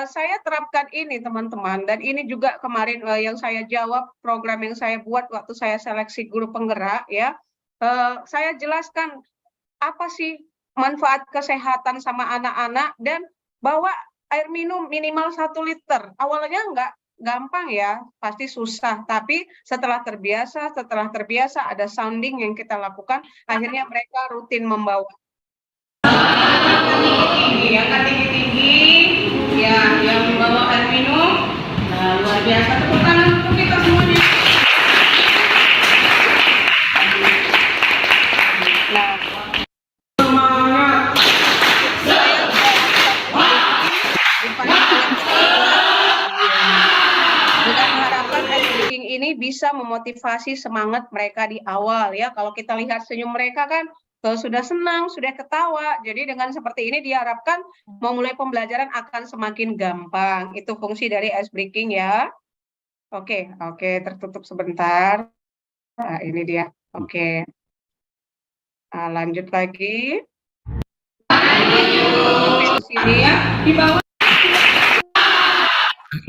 S4: saya terapkan ini teman-teman, dan ini juga kemarin yang saya jawab program yang saya buat waktu saya seleksi guru penggerak ya. Saya jelaskan apa sih manfaat kesehatan sama anak-anak dan bawa air minum minimal 1 liter. Awalnya enggak gampang ya, pasti susah. Tapi setelah terbiasa ada sounding yang kita lakukan, akhirnya mereka rutin membawa. Angkat tinggi-tinggi, ya, yang membawa air minum. Nah, luar biasa, tepuk tangan untuk kita semuanya. Nah, semangat. ini bisa memotivasi semangat mereka di awal ya. Kalau kita lihat senyum mereka kan sudah senang, sudah ketawa. Jadi dengan seperti ini diharapkan memulai pembelajaran akan semakin gampang. Itu fungsi dari ice breaking ya. Oke, tertutup sebentar. Nah, ini dia. Oke. Nah, lanjut lagi. Sini di bawah.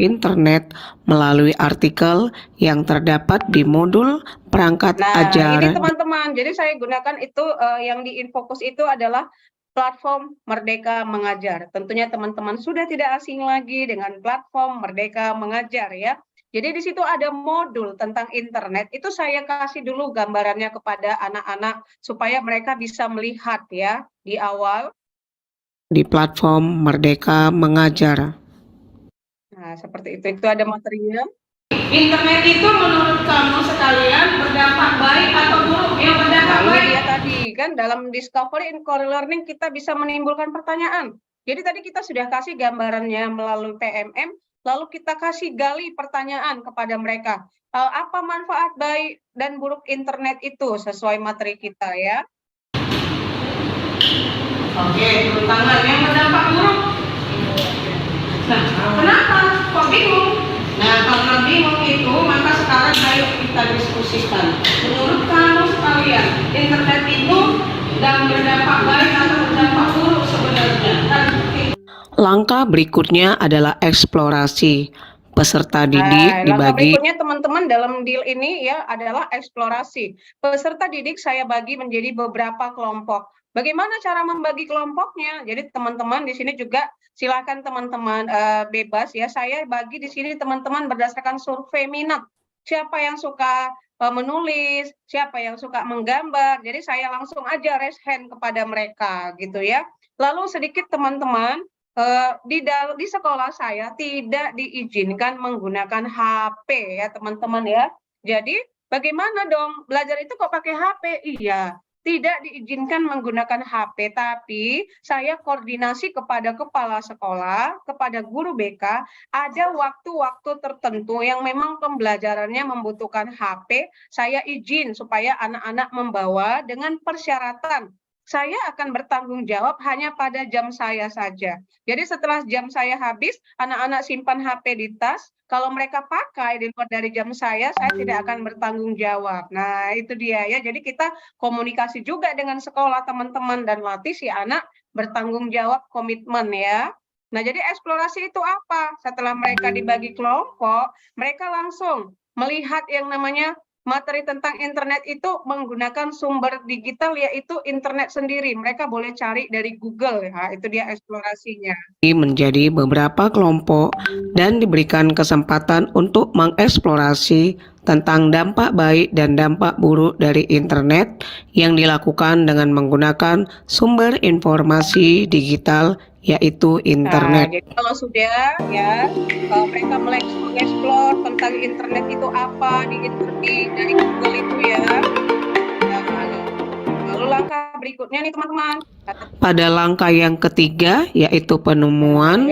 S7: Internet melalui artikel yang terdapat di modul perangkat
S4: Nah,
S7: ajar.
S4: ini teman-teman. Jadi saya gunakan itu yang di Infocus itu adalah platform Merdeka Mengajar. Tentunya teman-teman sudah tidak asing lagi dengan platform Merdeka Mengajar ya. Jadi di situ ada modul tentang internet. Itu saya kasih dulu gambarannya kepada anak-anak supaya mereka bisa melihat ya di awal.
S7: Di platform Merdeka Mengajar.
S4: Nah, seperti itu. Itu ada materinya.
S6: Internet itu menurut kamu sekalian berdampak baik atau buruk? Yang berdampak
S4: Nah,
S6: baik.
S4: ini dia tadi kan dalam Discovery Inquiry Learning kita bisa menimbulkan pertanyaan. Jadi tadi kita sudah kasih gambarannya melalui PMM, lalu kita kasih gali pertanyaan kepada mereka. Apa manfaat baik dan buruk internet itu sesuai materi kita ya?
S6: Oke, turun tangan. Yang berdampak buruk. Nah, kenapa? Kok bingung? Nah, karena bingung itu, maka sekarang ayo kita diskusikan. Menurut kamu sekalian, internet itu dan berdampak baik atau berdampak buruk sebenarnya?
S7: Langkah berikutnya adalah eksplorasi. Peserta didik
S4: Langkah
S7: dibagi
S4: berikutnya teman-teman dalam deal ini ya adalah eksplorasi. Peserta didik saya bagi menjadi beberapa kelompok. Bagaimana cara membagi kelompoknya? Jadi teman-teman di sini juga silakan teman-teman bebas ya. Saya bagi di sini teman-teman berdasarkan survei minat. Siapa yang suka menulis, siapa yang suka menggambar. Jadi saya langsung aja raise hand kepada mereka gitu ya. Lalu sedikit teman-teman di sekolah saya tidak diizinkan menggunakan HP ya teman-teman ya. Jadi bagaimana dong belajar itu kok pakai HP? Iya, tidak diizinkan menggunakan HP, tapi saya koordinasi kepada kepala sekolah, kepada guru BK, ada waktu-waktu tertentu yang memang pembelajarannya membutuhkan HP, saya izin supaya anak-anak membawa dengan persyaratan saya akan bertanggung jawab hanya pada jam saya saja. Jadi setelah jam saya habis, anak-anak simpan HP di tas. Kalau mereka pakai di luar dari jam saya tidak akan bertanggung jawab. Nah, itu dia ya. Jadi kita komunikasi juga dengan sekolah teman-teman dan latih si anak bertanggung jawab komitmen ya. Nah, jadi eksplorasi itu apa? Setelah mereka dibagi kelompok, mereka langsung melihat yang namanya materi tentang internet itu menggunakan sumber digital yaitu internet sendiri. Mereka boleh cari dari Google ya, itu dia eksplorasinya.
S7: menjadi beberapa kelompok dan diberikan kesempatan untuk mengeksplorasi tentang dampak baik dan dampak buruk dari internet yang dilakukan dengan menggunakan sumber informasi digital yaitu internet.
S4: Nah, jadi kalau sudah ya mereka mengeksplor tentang internet itu apa dari Google itu ya. Lalu langkah berikutnya nih teman-teman.
S7: Pada langkah yang ketiga yaitu penemuan,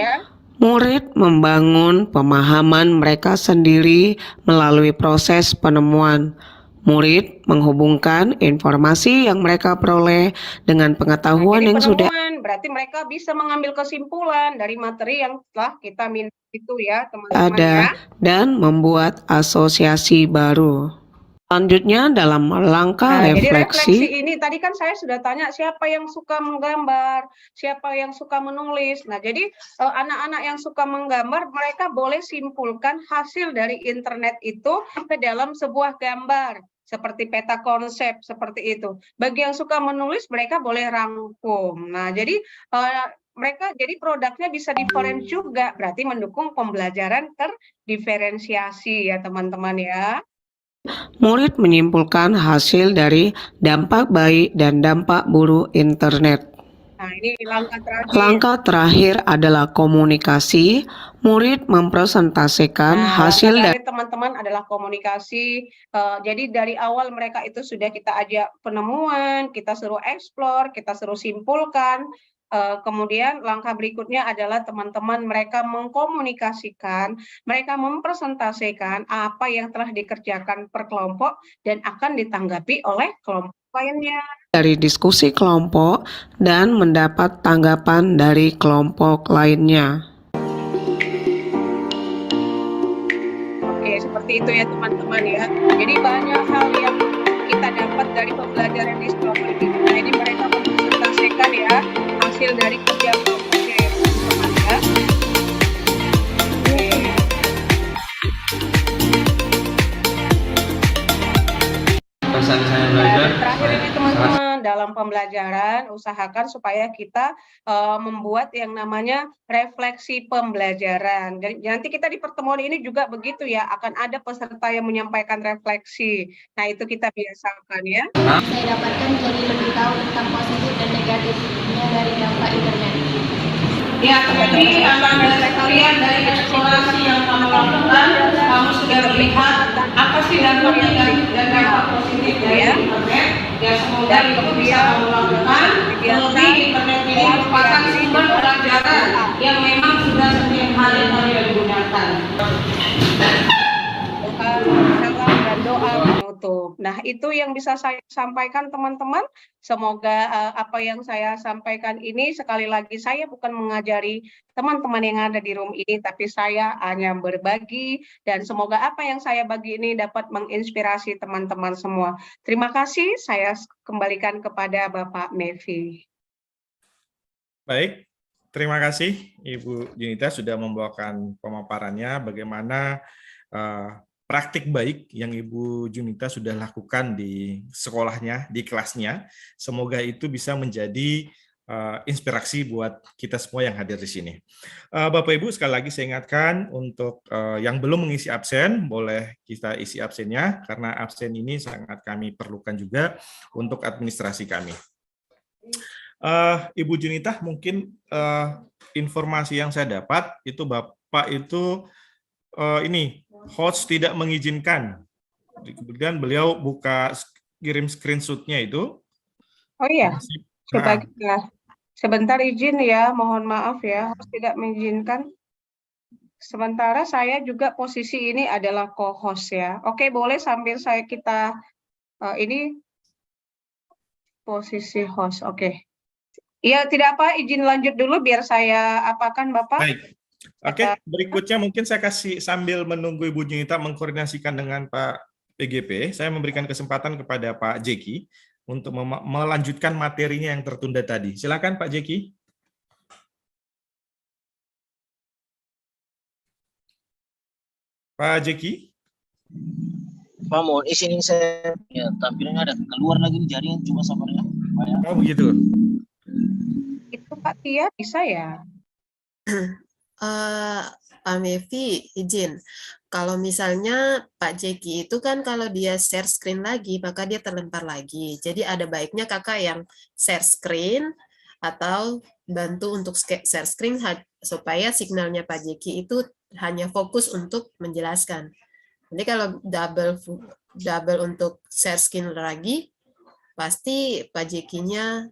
S7: murid membangun pemahaman mereka sendiri melalui proses penemuan. Murid menghubungkan informasi yang mereka peroleh dengan pengetahuan yang sudah
S4: berarti mereka bisa mengambil kesimpulan dari materi yang telah kita minta itu ya teman-teman
S7: ada
S4: ya.
S7: dan membuat asosiasi baru. Selanjutnya dalam langkah
S4: Jadi
S7: refleksi
S4: ini tadi kan saya sudah tanya siapa yang suka menggambar, siapa yang suka menulis. Nah, jadi anak-anak yang suka menggambar mereka boleh simpulkan hasil dari internet itu ke dalam sebuah gambar seperti peta konsep seperti itu. Bagi yang suka menulis mereka boleh rangkum. Nah, jadi mereka jadi produknya bisa diferent juga, berarti mendukung pembelajaran terdiferensiasi ya teman-teman ya.
S7: murid menyimpulkan hasil dari dampak baik dan dampak buruk internet.
S4: Nah, ini langkah terakhir.
S7: Langkah terakhir adalah komunikasi. Murid mempresentasikan hasil dari
S4: teman-teman adalah komunikasi. Jadi dari awal mereka itu sudah kita ajak penemuan, kita suruh eksplor, kita suruh simpulkan. kemudian langkah berikutnya adalah teman-teman mereka mengkomunikasikan, mereka mempresentasikan apa yang telah dikerjakan per kelompok dan akan ditanggapi oleh kelompok lainnya.
S7: Dari diskusi kelompok dan mendapat tanggapan dari kelompok lainnya.
S4: Oke, seperti itu ya teman-teman ya. Jadi banyak hal yang kita dapat dari pembelajaran di sekolah ini. Nah, ini mereka mempresentasikan ya hasil dari kerja kelompoknya ya teman-teman ya. Oke.
S8: Pesan saya belajar,
S4: Terakhir ini teman-teman, dalam pembelajaran usahakan supaya kita membuat yang namanya refleksi pembelajaran. Dan nanti kita di pertemuan ini juga begitu ya, akan ada peserta yang menyampaikan refleksi. Nah, itu kita biasakan ya.
S9: Saya dapatkan jadi lebih tahu tentang positif dan negatifnya dari dampak internet.
S6: Ya, jadi anak-anak sekalian dari eksplorasi yang kamu lakukan, kamu sudah melihat apa sih dampak negatif dan dampak positif dari internet. Ya, semoga itu bisa kamu lakukan. Terlebih internet ini merupakan sumber pelajaran yang memang sudah setiap hari kalian gunakan.
S4: Salam dan doa penutup. Nah, itu yang bisa saya sampaikan teman-teman. Semoga apa yang saya sampaikan ini, sekali lagi saya bukan mengajari teman-teman yang ada di room ini, tapi saya hanya berbagi dan semoga apa yang saya bagi ini dapat menginspirasi teman-teman semua. Terima kasih, saya kembalikan kepada Bapak Mevi.
S1: Baik, terima kasih Ibu Junita sudah membawakan pemaparannya bagaimana praktik baik yang Ibu Junita sudah lakukan di sekolahnya, di kelasnya. Semoga itu bisa menjadi inspirasi buat kita semua yang hadir di sini. Bapak Ibu, sekali lagi saya ingatkan untuk yang belum mengisi absen, boleh kita isi absennya, karena absen ini sangat kami perlukan juga untuk administrasi kami. Ibu Junita, mungkin informasi yang saya dapat, itu Bapak itu ini host tidak mengizinkan. Kemudian beliau buka kirim screenshot-nya itu.
S4: Oh iya, coba kita sebentar izin ya, mohon maaf ya, host tidak mengizinkan. Sementara saya juga posisi ini adalah co-host ya. Oke, boleh sambil kita ini posisi host. Oke. Iya, tidak apa, izin lanjut dulu biar saya apakan Bapak.
S1: Baik. Oke, berikutnya mungkin saya kasih sambil menunggu Ibu Junita mengkoordinasikan dengan Pak PGP, saya memberikan kesempatan kepada Pak Jeki untuk melanjutkan materinya yang tertunda tadi. Silakan Pak Jeki. Pak Jeki.
S3: Pak, mohon izin ini saya ya, tampilannya ada keluar lagi nih jaringan cuma sabarnya.
S1: Oh begitu.
S4: Itu Pak Tia bisa ya?
S2: Pak Mevi, izin. Kalau misalnya Pak Jeki itu kan kalau dia share screen lagi, maka dia terlempar lagi. Jadi ada baiknya kakak yang share screen atau bantu untuk share screen supaya signalnya Pak Jeki itu hanya fokus untuk menjelaskan. Nanti kalau double untuk share screen lagi, pasti Pak Jeki-nya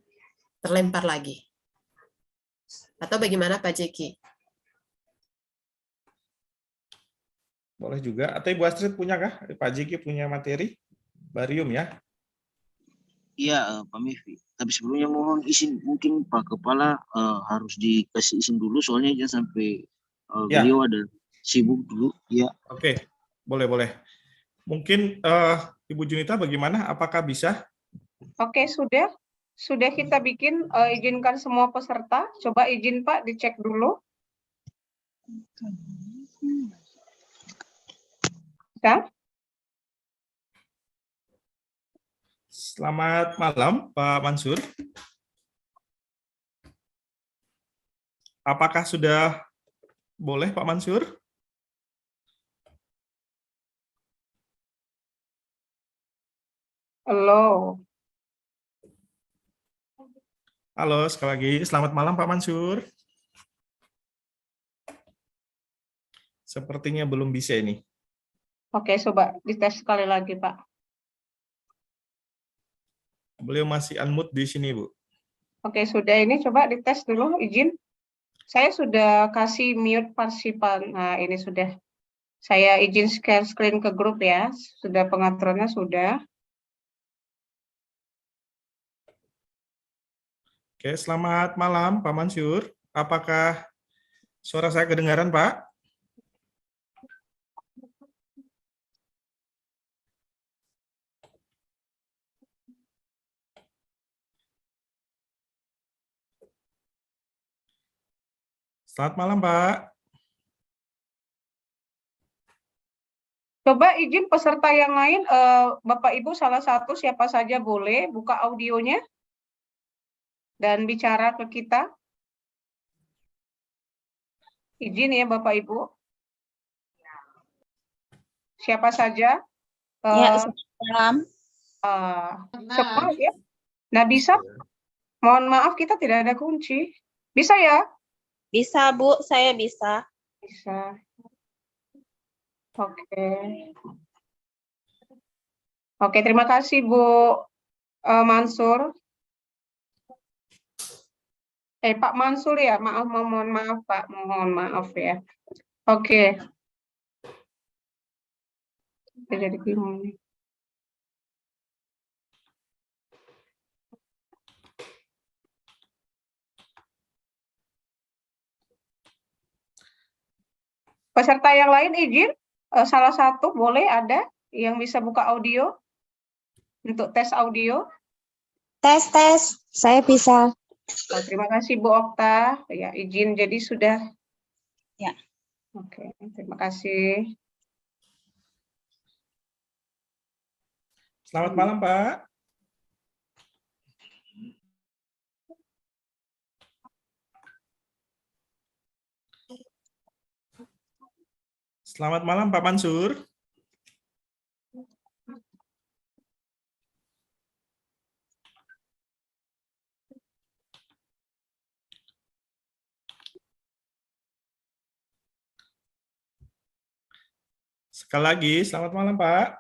S2: terlempar lagi. Atau bagaimana Pak Jeki?
S1: Boleh juga. Atau Ibu Astrid punya kah? Pak Jeki punya materi? Barium ya?
S3: Iya, Pak Mevi. Tapi sebelumnya mohon izin, mungkin Pak Kepala harus dikasih izin dulu, soalnya jangan sampai beliau ada sibuk dulu. Ya.
S1: Oke, boleh. Mungkin Ibu Junita bagaimana? Apakah bisa?
S4: Oke, sudah kita bikin, izinkan semua peserta. Coba izin Pak, dicek dulu. Ya.
S1: Selamat malam, Pak Mansur. Apakah sudah boleh, Pak Mansur?
S4: Halo.
S1: Halo, sekali lagi. Selamat malam, Pak Mansur. Sepertinya belum bisa ini.
S4: Oke, coba dites sekali lagi, Pak.
S1: Beliau masih unmute di sini, Bu.
S4: Oke, sudah ini coba dites dulu, izin. Saya sudah kasih mute partisipan. Nah, ini sudah. Saya izin share screen ke grup ya. Sudah pengaturannya sudah.
S1: Oke, selamat malam Pak Mansur. Apakah suara saya kedengaran, Pak? Selamat malam, Pak.
S4: Coba izin peserta yang lain, Bapak Ibu salah satu siapa saja boleh buka audionya dan bicara ke kita. Izin ya Bapak Ibu. Siapa saja?
S5: Ya, selamat malam.
S4: Semua ya. Nah bisa, mohon maaf kita tidak ada kunci. Bisa ya?
S5: Bisa, Bu, saya bisa.
S4: Bisa. Oke. Oke, terima kasih Bu Mansur. Pak Mansur ya, mohon maaf Pak, mohon maaf ya. Oke. Saya jadi bingung nih. Peserta yang lain izin, salah satu boleh ada yang bisa buka audio untuk tes audio.
S9: Tes, saya bisa.
S4: Oh, terima kasih Bu Okta. Ya, izin jadi sudah.
S5: Ya.
S4: Oke, terima kasih.
S1: Selamat malam, Pak. Selamat malam, Pak Mansur. Sekali lagi, selamat malam, Pak.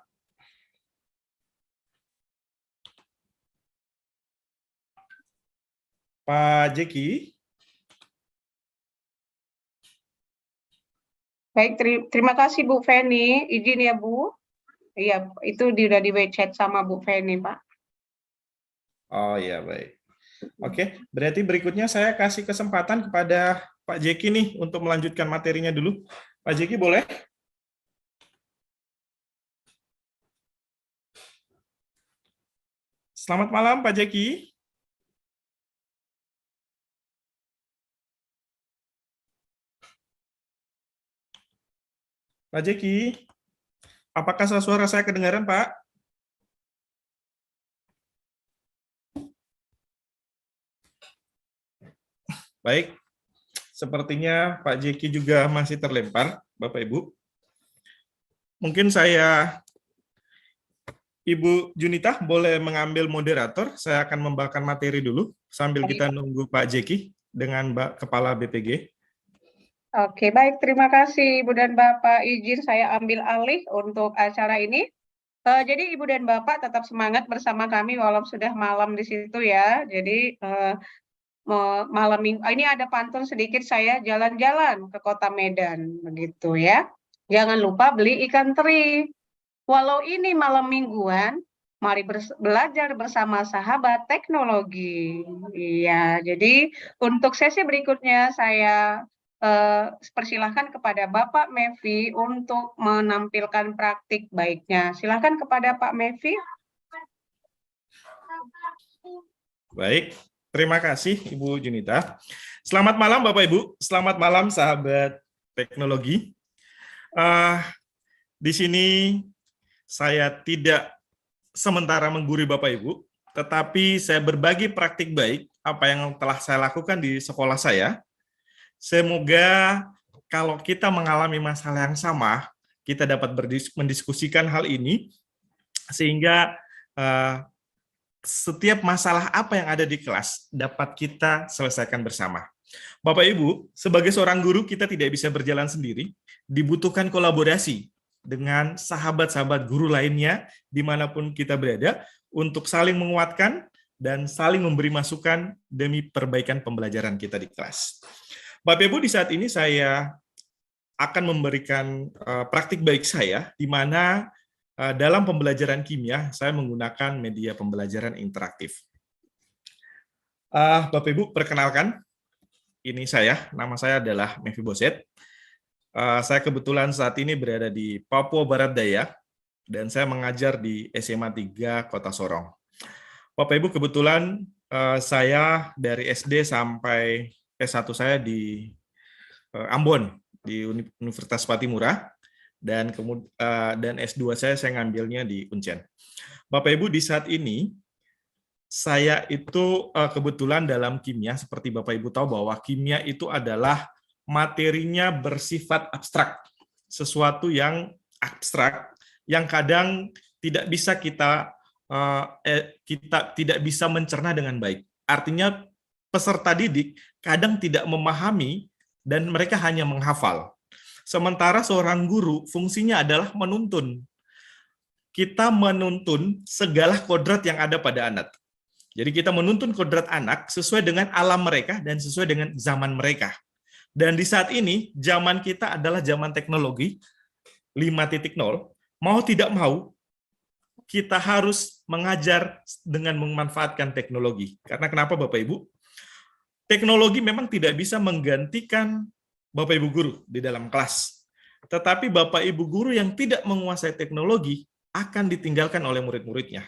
S1: Pak Jeki.
S4: Baik, terima kasih Bu Feni. Izin ya Bu. Iya, itu udah di chat sama Bu Feni, Pak.
S1: Oh iya, baik. Oke, berarti berikutnya saya kasih kesempatan kepada Pak Jeki nih untuk melanjutkan materinya dulu. Pak Jeki boleh? Selamat malam, Pak Jeki. Pak Jeki, apakah suara saya kedengaran, Pak? Baik, sepertinya Pak Jeki juga masih terlempar, Bapak Ibu. Mungkin Ibu Junita boleh mengambil moderator, saya akan membawakan materi dulu, sambil kita nunggu Pak Jeki dengan Mbak Kepala BPG.
S4: Oke, baik. Terima kasih Ibu dan Bapak. Izin saya ambil alih untuk acara ini. Jadi Ibu dan Bapak tetap semangat bersama kami walau sudah malam di situ ya. Jadi malam minggu ini ada pantun sedikit, saya jalan-jalan ke Kota Medan begitu ya. Jangan lupa beli ikan teri. Walau ini malam mingguan, mari belajar bersama sahabat teknologi. Iya, jadi untuk sesi berikutnya saya persilahkan kepada Bapak Mevi untuk menampilkan praktik baiknya. Silakan kepada Pak Mevi.
S1: Baik, terima kasih Ibu Junita. Selamat malam Bapak Ibu, selamat malam sahabat teknologi. Di sini saya tidak sementara menggurui Bapak Ibu, tetapi saya berbagi praktik baik apa yang telah saya lakukan di sekolah saya. Semoga kalau kita mengalami masalah yang sama, kita dapat mendiskusikan hal ini, sehingga setiap masalah apa yang ada di kelas dapat kita selesaikan bersama. Bapak Ibu, sebagai seorang guru kita tidak bisa berjalan sendiri, dibutuhkan kolaborasi dengan sahabat-sahabat guru lainnya dimanapun kita berada untuk saling menguatkan dan saling memberi masukan demi perbaikan pembelajaran kita di kelas. Bapak Ibu, di saat ini saya akan memberikan praktik baik saya, di mana dalam pembelajaran kimia saya menggunakan media pembelajaran interaktif. Bapak Ibu, perkenalkan, ini saya, nama saya adalah Mephibosheth. Saya kebetulan saat ini berada di Papua Barat Daya, dan saya mengajar di SMA 3 Kota Sorong. Bapak Ibu, kebetulan saya dari SD sampai S1 saya di Ambon, di Universitas Patimura, dan S2 saya ngambilnya di Uncen. Bapak Ibu, di saat ini saya itu kebetulan dalam kimia, seperti Bapak Ibu tahu bahwa kimia itu adalah materinya bersifat abstrak, sesuatu yang abstrak yang kadang tidak bisa kita tidak bisa mencerna dengan baik. Artinya peserta didik kadang tidak memahami dan mereka hanya menghafal. Sementara seorang guru fungsinya adalah menuntun. Kita menuntun segala kodrat yang ada pada anak. Jadi kita menuntun kodrat anak sesuai dengan alam mereka dan sesuai dengan zaman mereka. Dan di saat ini, zaman kita adalah zaman teknologi 5.0. Mau tidak mau, kita harus mengajar dengan memanfaatkan teknologi. Karena kenapa Bapak Ibu? Teknologi memang tidak bisa menggantikan Bapak Ibu guru di dalam kelas. Tetapi Bapak Ibu guru yang tidak menguasai teknologi akan ditinggalkan oleh murid-muridnya.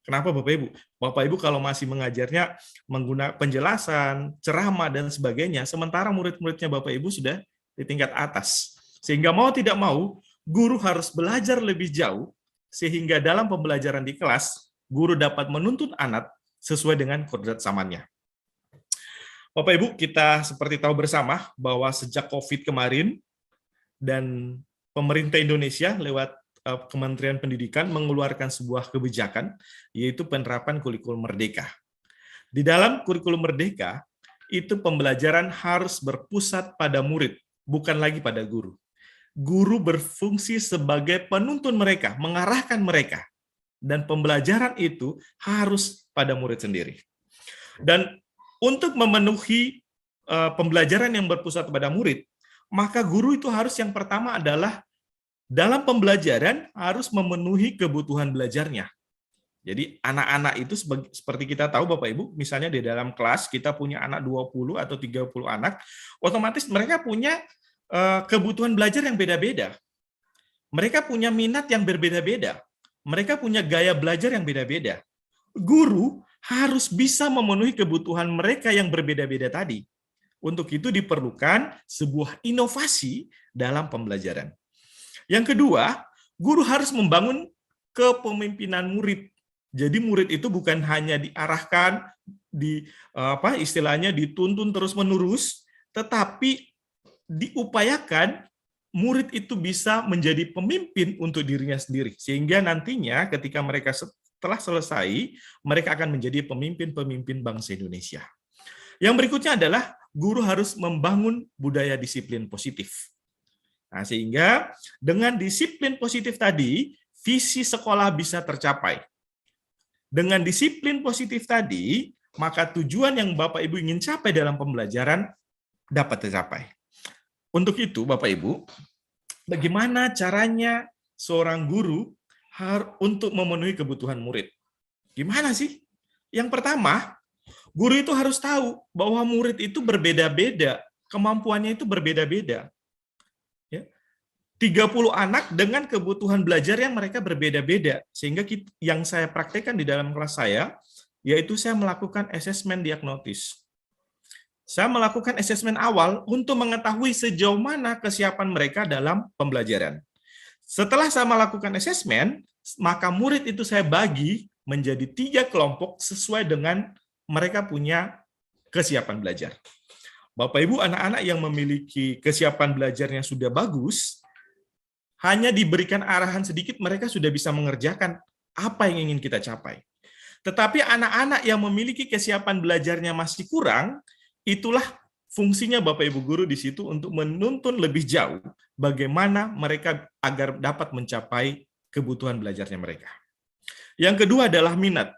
S1: Kenapa Bapak Ibu? Bapak Ibu kalau masih mengajarnya menggunakan penjelasan, ceramah, dan sebagainya, sementara murid-muridnya Bapak Ibu sudah di tingkat atas. Sehingga mau tidak mau, guru harus belajar lebih jauh, sehingga dalam pembelajaran di kelas, guru dapat menuntun anak sesuai dengan kodrat zamannya. Bapak Ibu, kita seperti tahu bersama bahwa sejak COVID kemarin, dan pemerintah Indonesia lewat Kementerian Pendidikan mengeluarkan sebuah kebijakan, yaitu penerapan kurikulum merdeka. Di dalam kurikulum merdeka, itu pembelajaran harus berpusat pada murid, bukan lagi pada guru. Guru berfungsi sebagai penuntun mereka, mengarahkan mereka, dan pembelajaran itu harus pada murid sendiri. Dan untuk memenuhi pembelajaran yang berpusat pada murid, maka guru itu harus yang pertama adalah dalam pembelajaran harus memenuhi kebutuhan belajarnya. Jadi anak-anak itu seperti kita tahu Bapak Ibu, misalnya di dalam kelas kita punya anak 20 atau 30 anak, otomatis mereka punya kebutuhan belajar yang beda-beda. Mereka punya minat yang berbeda-beda. Mereka punya gaya belajar yang beda-beda. Guru harus bisa memenuhi kebutuhan mereka yang berbeda-beda tadi. Untuk itu diperlukan sebuah inovasi dalam pembelajaran. Yang kedua, guru harus membangun kepemimpinan murid. Jadi murid itu bukan hanya diarahkan, istilahnya dituntun terus-menerus, tetapi diupayakan murid itu bisa menjadi pemimpin untuk dirinya sendiri. Sehingga nantinya ketika mereka setelah selesai, mereka akan menjadi pemimpin-pemimpin bangsa Indonesia. Yang berikutnya adalah guru harus membangun budaya disiplin positif. Nah, sehingga dengan disiplin positif tadi, visi sekolah bisa tercapai. Dengan disiplin positif tadi, maka tujuan yang Bapak Ibu ingin capai dalam pembelajaran dapat tercapai. Untuk itu, Bapak Ibu, bagaimana caranya seorang guru untuk memenuhi kebutuhan murid? Gimana sih? Yang pertama, guru itu harus tahu bahwa murid itu berbeda-beda, kemampuannya itu berbeda-beda. 30 anak dengan kebutuhan belajar yang mereka berbeda-beda. Sehingga yang saya praktekkan di dalam kelas saya, yaitu saya melakukan asesmen diagnotis. Saya melakukan asesmen awal untuk mengetahui sejauh mana kesiapan mereka dalam pembelajaran. Setelah saya melakukan asesmen, maka murid itu saya bagi menjadi 3 kelompok sesuai dengan mereka punya kesiapan belajar. Bapak Ibu, anak-anak yang memiliki kesiapan belajarnya sudah bagus, hanya diberikan arahan sedikit, mereka sudah bisa mengerjakan apa yang ingin kita capai. Tetapi anak-anak yang memiliki kesiapan belajarnya masih kurang, itulah fungsinya Bapak Ibu guru di situ untuk menuntun lebih jauh bagaimana mereka agar dapat mencapai kebutuhan belajarnya mereka. Yang kedua adalah minat.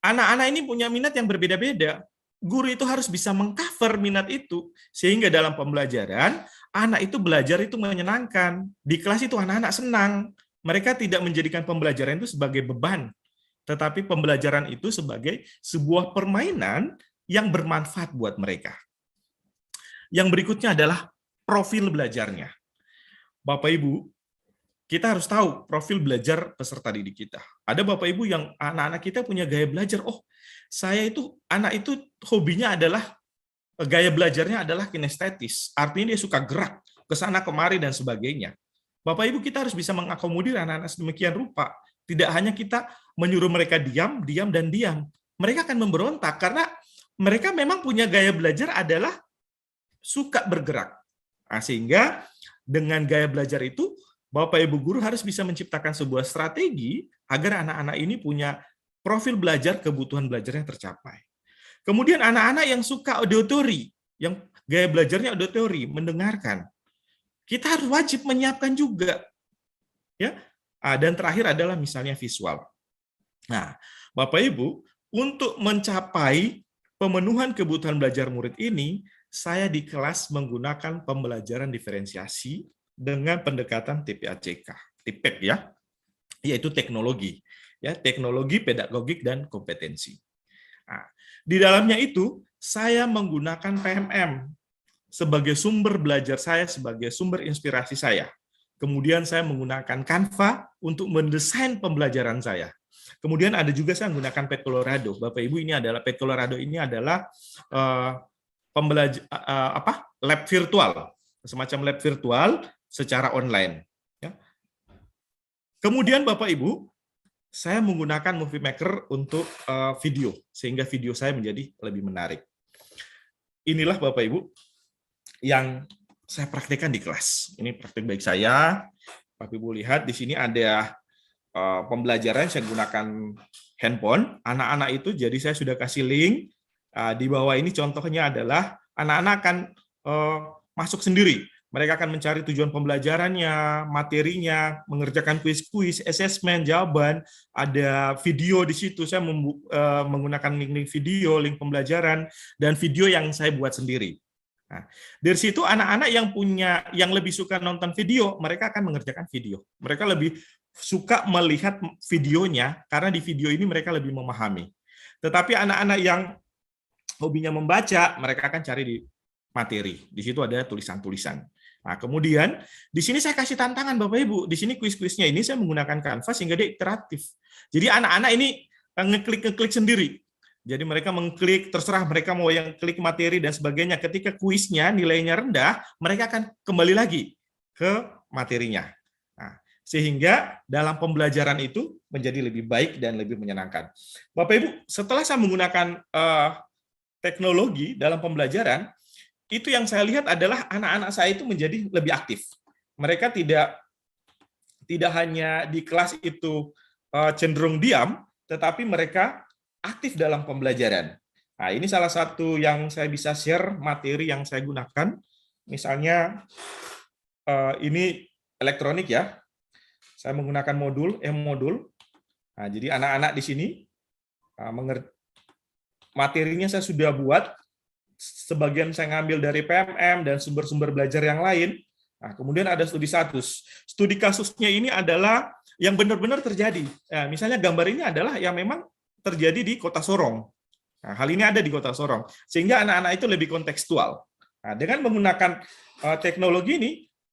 S1: Anak-anak ini punya minat yang berbeda-beda. Guru itu harus bisa mengcover minat itu, sehingga dalam pembelajaran, anak itu belajar itu menyenangkan. Di kelas itu anak-anak senang. Mereka tidak menjadikan pembelajaran itu sebagai beban, tetapi pembelajaran itu sebagai sebuah permainan yang bermanfaat buat mereka. Yang berikutnya adalah profil belajarnya. Bapak Ibu, kita harus tahu profil belajar peserta didik kita. Ada Bapak Ibu yang anak-anak kita punya gaya belajar, oh saya itu, anak itu hobinya adalah, gaya belajarnya adalah kinestetis, artinya dia suka gerak, ke sana kemari dan sebagainya. Bapak Ibu, kita harus bisa mengakomodir anak-anak sedemikian rupa. Tidak hanya kita menyuruh mereka diam, diam, dan diam. Mereka akan memberontak, karena mereka memang punya gaya belajar adalah suka bergerak. Nah, sehingga dengan gaya belajar itu, Bapak Ibu guru harus bisa menciptakan sebuah strategi agar anak-anak ini punya profil belajar, kebutuhan belajarnya tercapai. Kemudian anak-anak yang suka auditori, yang gaya belajarnya auditori, mendengarkan. Kita harus wajib menyiapkan juga. Ya. Dan terakhir adalah misalnya visual. Nah, Bapak Ibu, untuk mencapai pemenuhan kebutuhan belajar murid ini, saya di kelas menggunakan pembelajaran diferensiasi dengan pendekatan TPACK, TPEC ya, yaitu teknologi, ya, teknologi, pedagogik, dan kompetensi. Nah, di dalamnya itu saya menggunakan PMM sebagai sumber belajar saya, sebagai sumber inspirasi saya. Kemudian saya menggunakan Canva untuk mendesain pembelajaran saya. Kemudian ada juga saya menggunakan Pet Colorado. Bapak Ibu, ini adalah Pet Colorado, ini adalah lab virtual, semacam lab virtual secara online. Ya. Kemudian Bapak Ibu, saya menggunakan Movie Maker untuk video, sehingga video saya menjadi lebih menarik. Inilah Bapak Ibu yang saya praktekkan di kelas. Ini praktek baik saya. Bapak Ibu lihat di sini ada pembelajaran, saya gunakan handphone. Anak-anak itu, jadi saya sudah kasih link. Di bawah ini contohnya adalah anak-anak akan masuk sendiri. Mereka akan mencari tujuan pembelajarannya, materinya, mengerjakan kuis-kuis, asesmen, jawaban, ada video di situ. Saya menggunakan link video, link pembelajaran, dan video yang saya buat sendiri. Nah, dari situ anak-anak yang lebih suka nonton video, mereka akan mengerjakan video. Mereka lebih suka melihat videonya, karena di video ini mereka lebih memahami. Tetapi anak-anak yang hobinya membaca, mereka akan cari di materi. Di situ ada tulisan-tulisan. Nah, kemudian di sini saya kasih tantangan Bapak Ibu. Di sini kuis-kuisnya ini saya menggunakan Canva sehingga dia interaktif. Jadi anak-anak ini ngeklik sendiri. Jadi mereka mengklik, terserah mereka mau yang klik materi dan sebagainya. Ketika kuisnya nilainya rendah, mereka akan kembali lagi ke materinya. Nah, sehingga dalam pembelajaran itu menjadi lebih baik dan lebih menyenangkan. Bapak Ibu, setelah saya menggunakan teknologi dalam pembelajaran, itu yang saya lihat adalah anak-anak saya itu menjadi lebih aktif. Mereka tidak hanya di kelas itu cenderung diam, tetapi mereka aktif dalam pembelajaran. Nah, ini salah satu yang saya bisa share materi yang saya gunakan. Misalnya ini elektronik ya. Saya menggunakan modul. Nah, jadi anak-anak di sini materinya saya sudah buat. Sebagian saya ngambil dari PMM dan sumber-sumber belajar yang lain. Nah, kemudian ada studi kasus. Studi kasusnya ini adalah yang benar-benar terjadi. Nah, misalnya gambar ini adalah yang memang terjadi di Kota Sorong. Nah, hal ini ada di Kota Sorong. Sehingga anak-anak itu lebih kontekstual. Nah, dengan menggunakan teknologi ini,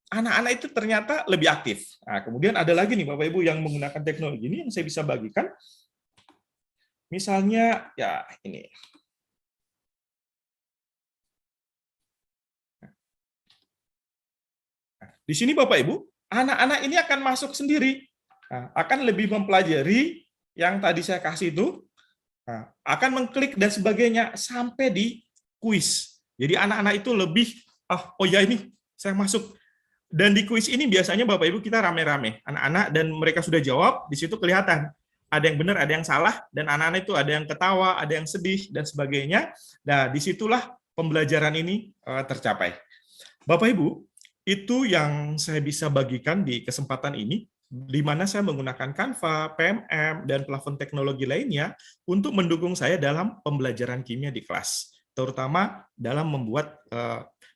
S1: anak-anak itu ternyata lebih aktif. Nah, kemudian ada lagi nih Bapak Ibu yang menggunakan teknologi ini yang saya bisa bagikan. Misalnya, ya ini. Di sini Bapak Ibu, anak-anak ini akan masuk sendiri, akan lebih mempelajari yang tadi saya kasih itu, akan mengklik dan sebagainya sampai di kuis. Jadi anak-anak itu lebih, oh ya ini saya masuk. Dan di kuis ini biasanya Bapak Ibu kita rame-rame, anak-anak dan mereka sudah jawab, di situ kelihatan ada yang benar, ada yang salah, dan anak-anak itu ada yang ketawa, ada yang sedih dan sebagainya. Nah, disitulah pembelajaran ini tercapai. Bapak Ibu, itu yang saya bisa bagikan di kesempatan ini. di mana saya menggunakan Canva, PMM, dan platform teknologi lainnya untuk mendukung saya dalam pembelajaran kimia di kelas, terutama dalam membuat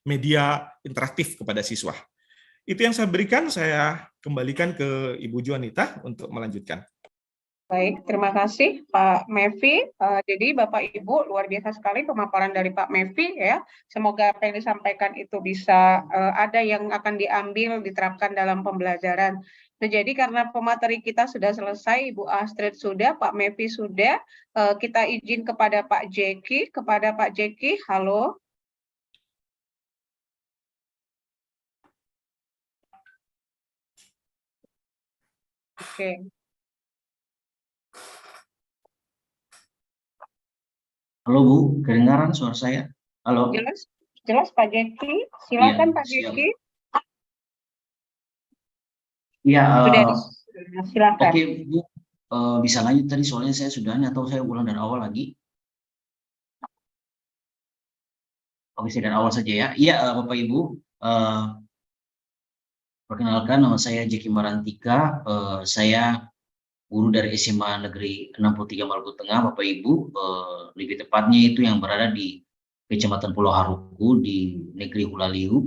S1: media interaktif kepada siswa. Itu yang saya berikan, saya kembalikan ke Ibu Juanita untuk melanjutkan.
S4: Baik, terima kasih Pak Mevi. Jadi Bapak Ibu, luar biasa sekali pemaparan dari Pak Mevi ya. Semoga apa yang disampaikan itu bisa ada yang akan diambil, diterapkan dalam pembelajaran. Nah, jadi karena pemateri kita sudah selesai, Ibu Astrid sudah, Pak Mevi sudah, kita izin kepada Pak Jeki. Kepada Pak Jeki, halo. Oke.
S3: Halo Bu, kedengaran suara saya? Halo.
S4: Jelas Pak Jeki. Silakan
S3: Iya,
S4: Pak
S3: siap.
S4: Jeki.
S3: Iya,
S4: Sudah, silakan.
S3: oke Bu, bisa lanjut tadi soalnya saya sudah atau saya ulang dari awal lagi? Oke, saya dari awal saja ya. Iya, Bapak Ibu, perkenalkan nama saya Jeki Marantika, saya guru dari SMA Negeri 63 Maluku Tengah, Bapak Ibu, lebih tepatnya itu yang berada di Kecamatan Pulau Haruku di Negeri Hulaliu.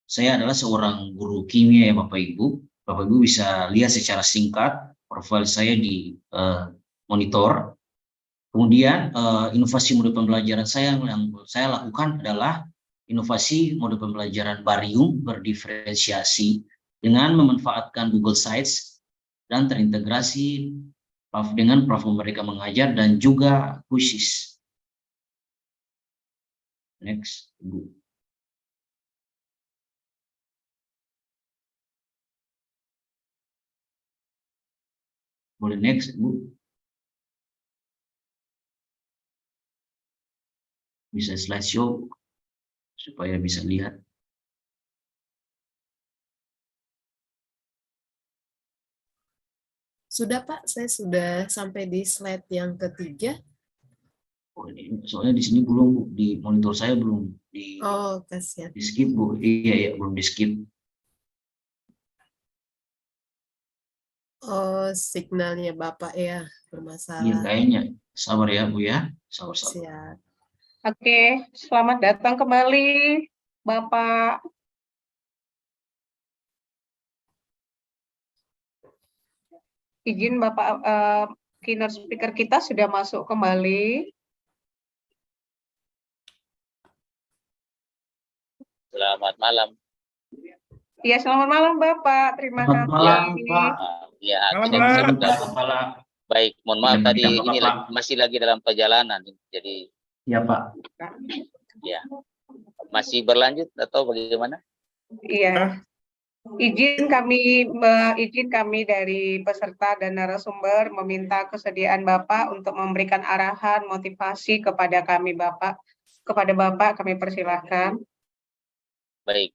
S3: Saya adalah seorang guru kimia ya Bapak Ibu. Bapak Ibu bisa lihat secara singkat profil saya di monitor. Kemudian inovasi mode pembelajaran saya yang saya lakukan adalah inovasi mode pembelajaran Barium berdiferensiasi dengan memanfaatkan Google Sites dan terintegrasi dengan platform mereka mengajar dan juga Quizzes. Next, Bu. Boleh next, Bu. Bisa slideshow supaya bisa lihat.
S2: Sudah Pak, saya sudah sampai di slide yang ketiga.
S3: Oh, ini, soalnya di sini belum Bu, di monitor saya belum di
S2: Oh, kasihan.
S3: di skip Bu. Iya, belum di skip.
S2: Oh, signalnya Bapak ya
S3: Iya,
S2: bermasalah.
S3: kayaknya. Sabar ya Bu ya. Sabar.
S2: Siap.
S4: Oke, selamat datang kembali Bapak. Izin Bapak, keynote speaker kita sudah masuk kembali.
S10: Selamat malam.
S4: Ya, selamat malam Bapak. Terima
S3: Selamat
S4: kasih.
S3: malam Pak.
S10: Ya,
S1: Malam,
S10: tidak bisa
S1: Pak.
S10: bergabung.
S3: Kepala.
S10: Baik, mohon maaf
S3: Iya,
S10: tadi
S3: Bapak,
S10: ini
S3: Pak.
S10: masih lagi dalam perjalanan. Jadi
S3: Iya Pak.
S10: ya masih berlanjut atau bagaimana?
S4: Iya. Izin kami dari peserta dan narasumber meminta kesediaan Bapak untuk memberikan arahan motivasi kepada kami Bapak. Kepada Bapak kami persilahkan.
S10: Baik.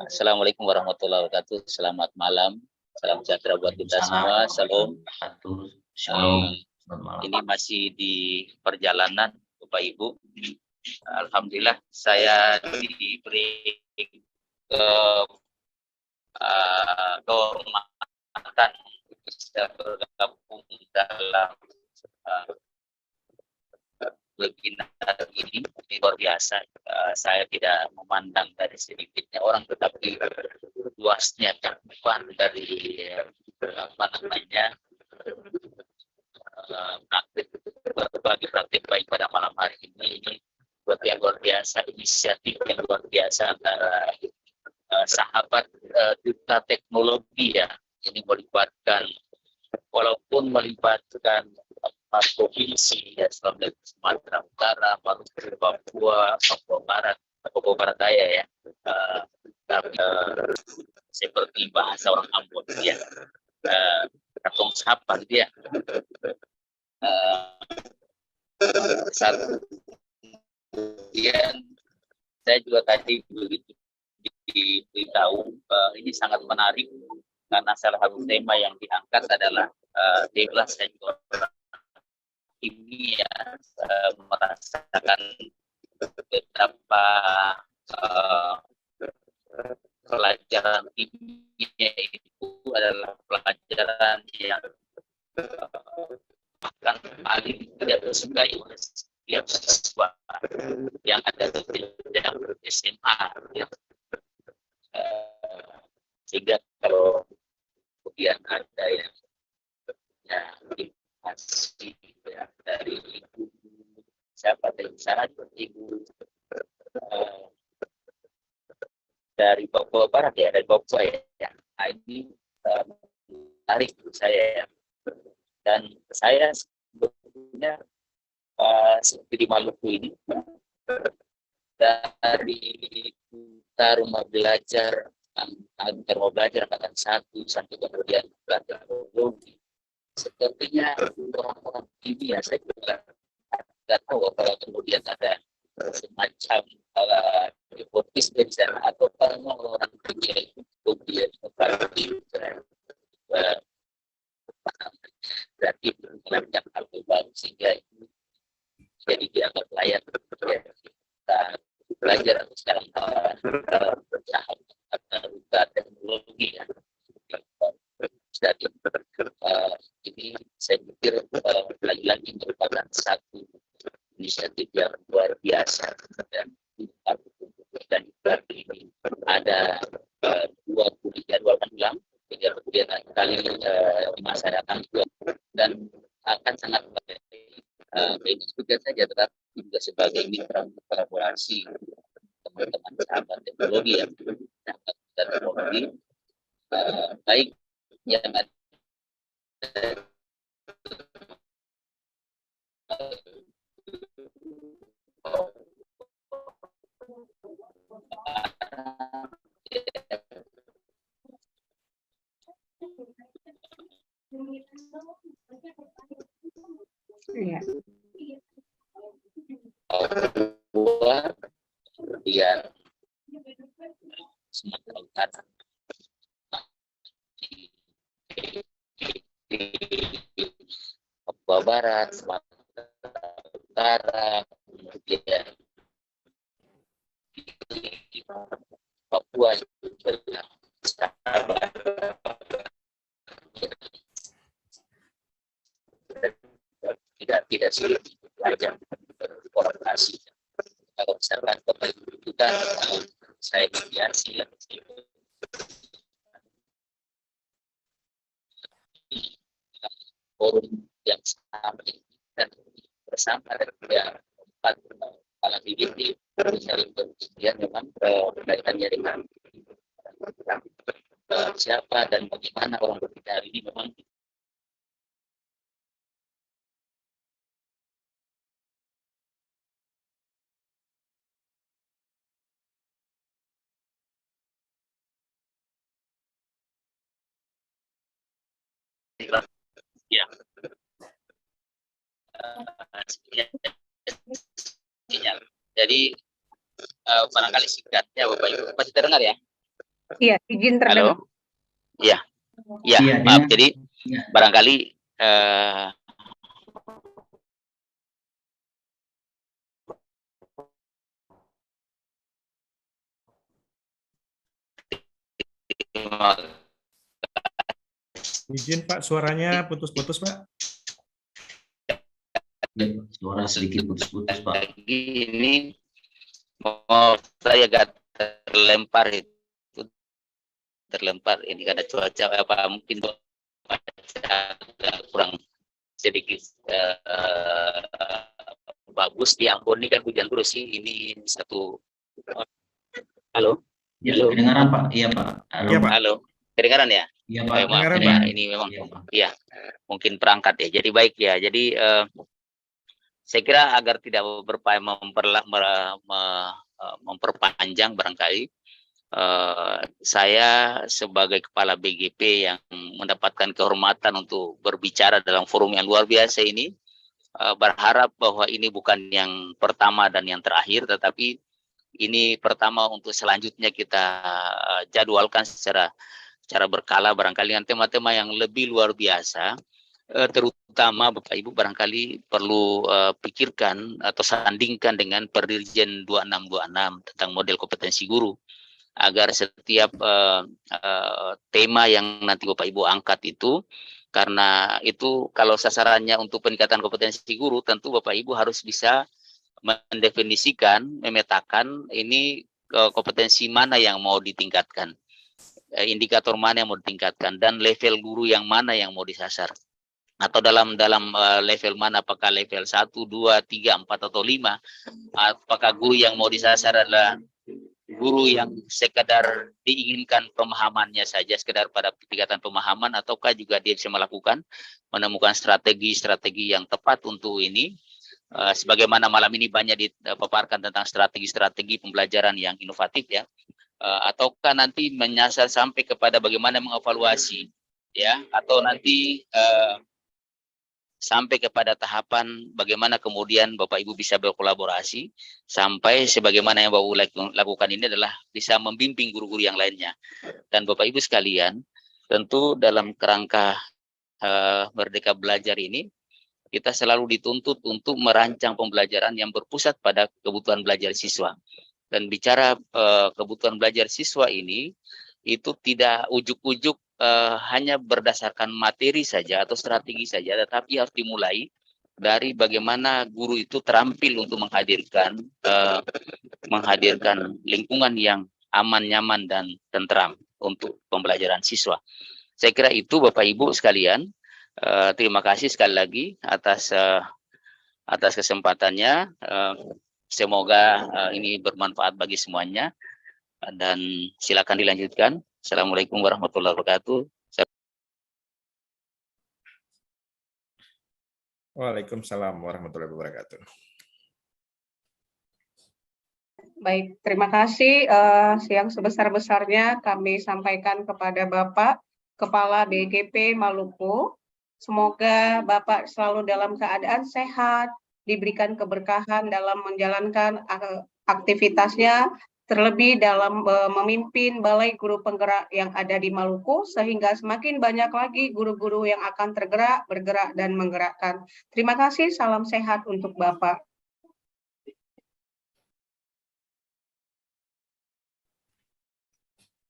S10: Assalamualaikum warahmatullahi wabarakatuh. Selamat malam. Salam sejahtera buat kita semua. Salam.
S3: Shalom.
S10: Ini masih di perjalanan, Bapak Ibu. Alhamdulillah saya diberi kehormatan bisa bergabung dalam webinar ini luar biasa. Saya tidak memandang dari sedikitnya orang, tetapi luasnya cakupan dari apa namanya berbagai praktik baik pada malam hari ini buat yang luar biasa, inisiatif yang luar biasa antara sahabat duta teknologi ya. Ini melibatkan, walaupun melibatkan provinsi ya, Sulawesi, Sumatera Utara, Maluku, Papua, Papua Barat Daya ya, seperti bahasa orang Ambon ya, katong sapa dia. Satu, kemudian saya juga tadi begitu diberitahu ini sangat menarik karena salah satu tema yang diangkat adalah tema saya juga kimia, merasakan betapa pelajaran kimia itu adalah disukai oleh setiap siswa yang ada di jenjang SMA, ya. Sehingga kalau kemudian ada yang masih ya, dari ibu siapa dari sana ibu dari Papua Barat ya, dari Papua ya. Nah, ini menarik saya ya. Dan saya sebetulnya seperti di Maluku ini dari rumah belajar angkatan 1 sampai kemudian belajar teknologi. Sepertinya orang-orang ini ya saya juga nggak tahu kalau kemudian ada semacam hipotesis dari sana atau kalau orang kecil kemudian berarti mengenalkan hal baru sehingga jadi dianggap layak ya, kita belajar sekarang buka teknologi ya. Jadi ini saya pikir lagi-lagi merupakan satu inisiatif yang luar biasa dan berarti ini ada 2 jadwal ulang kemudian kali di masa datang dan akan sangat baik juga saja tetapi juga sebagai mitra kolaborasi teman-teman sahabat teknologi ya, sahabat teknologi baik yang ada
S4: Iya.
S10: kemudian Sumatera Utara Papua Barat, Sumatera Utara, kemudian Papua juga tidak sulit belajar kolaborasi. Kalau misalkan Bapak Ibu kita saya mediasi forum yang sama dan bersama ya 4 kepala BGT saling berkemudian memang berkaitannya dengan siapa dan bagaimana orang berbicara ini memang ya. Jadi barangkali singkatnya Bapak Ibu masih terdengar ya?
S4: Iya, izin terdengar.
S10: Halo? Iya. Ya,
S3: Iya,
S10: maaf.
S3: dengar.
S10: Jadi
S3: Iya.
S10: barangkali
S1: Izin Pak, suaranya putus-putus Pak.
S3: Ya, suara sedikit putus-putus Pak.
S10: ini mau saya agak terlempar ini karena cuaca apa mungkin kurang sedikit bagus di Ambon ini kan hujan terus sih ini satu. Halo?
S3: Ya,
S10: Halo?
S3: kedengaran Pak. Iya Pak. Halo.
S1: Iya, Pak.
S10: Halo, kedengaran ya?
S3: Iya Pak.
S10: Maaf,
S1: Kedengaran,
S10: ya,
S1: Pak.
S10: ini memang
S3: Iya, Pak.
S10: ya mungkin perangkat ya. Jadi baik ya. Jadi saya kira agar tidak memperpanjang barangkali saya sebagai kepala BGP yang mendapatkan kehormatan untuk berbicara dalam forum yang luar biasa ini berharap bahwa ini bukan yang pertama dan yang terakhir, tetapi ini pertama untuk selanjutnya kita jadwalkan secara berkala barangkali dengan tema-tema yang lebih luar biasa, terutama Bapak Ibu barangkali perlu pikirkan atau sandingkan dengan Perdirjen 2626 tentang model kompetensi guru, agar setiap tema yang nanti Bapak Ibu angkat itu Karena itu kalau sasarannya untuk peningkatan kompetensi guru, tentu Bapak Ibu harus bisa mendefinisikan, memetakan ini kompetensi mana yang mau ditingkatkan, indikator mana yang mau ditingkatkan, dan level guru yang mana yang mau disasar. Atau dalam level mana, apakah level 1, 2, 3, 4, atau 5, apakah guru yang mau disasar adalah guru yang sekedar diinginkan pemahamannya saja, sekedar pada tingkatan pemahaman, ataukah juga dia bisa menemukan strategi-strategi yang tepat untuk ini, sebagaimana malam ini banyak dipaparkan tentang strategi-strategi pembelajaran yang inovatif ya, ataukah nanti menyasar sampai kepada bagaimana mengevaluasi ya, atau nanti sampai kepada tahapan bagaimana kemudian Bapak Ibu bisa berkolaborasi sampai sebagaimana yang Bapak Ibu lakukan ini adalah bisa membimbing guru-guru yang lainnya. Dan Bapak Ibu sekalian, tentu dalam kerangka Merdeka Belajar ini, kita selalu dituntut untuk merancang pembelajaran yang berpusat pada kebutuhan belajar siswa. Dan bicara kebutuhan belajar siswa ini, itu tidak ujuk-ujuk hanya berdasarkan materi saja atau strategi saja, tetapi harus dimulai dari bagaimana guru itu terampil untuk menghadirkan lingkungan yang aman, nyaman, dan tentram untuk pembelajaran siswa. Saya kira itu Bapak Ibu sekalian. Terima kasih sekali lagi atas kesempatannya. Semoga ini bermanfaat bagi semuanya. Dan silakan dilanjutkan. Assalamualaikum warahmatullahi wabarakatuh.
S1: Waalaikumsalam warahmatullahi wabarakatuh.
S4: Baik, terima kasih. Yang sebesar-besarnya kami sampaikan kepada Bapak Kepala BGP Maluku. Semoga Bapak selalu dalam keadaan sehat, diberikan keberkahan dalam menjalankan aktivitasnya, terlebih dalam memimpin Balai Guru Penggerak yang ada di Maluku, sehingga semakin banyak lagi guru-guru yang akan tergerak, bergerak, dan menggerakkan. Terima kasih, salam sehat untuk Bapak.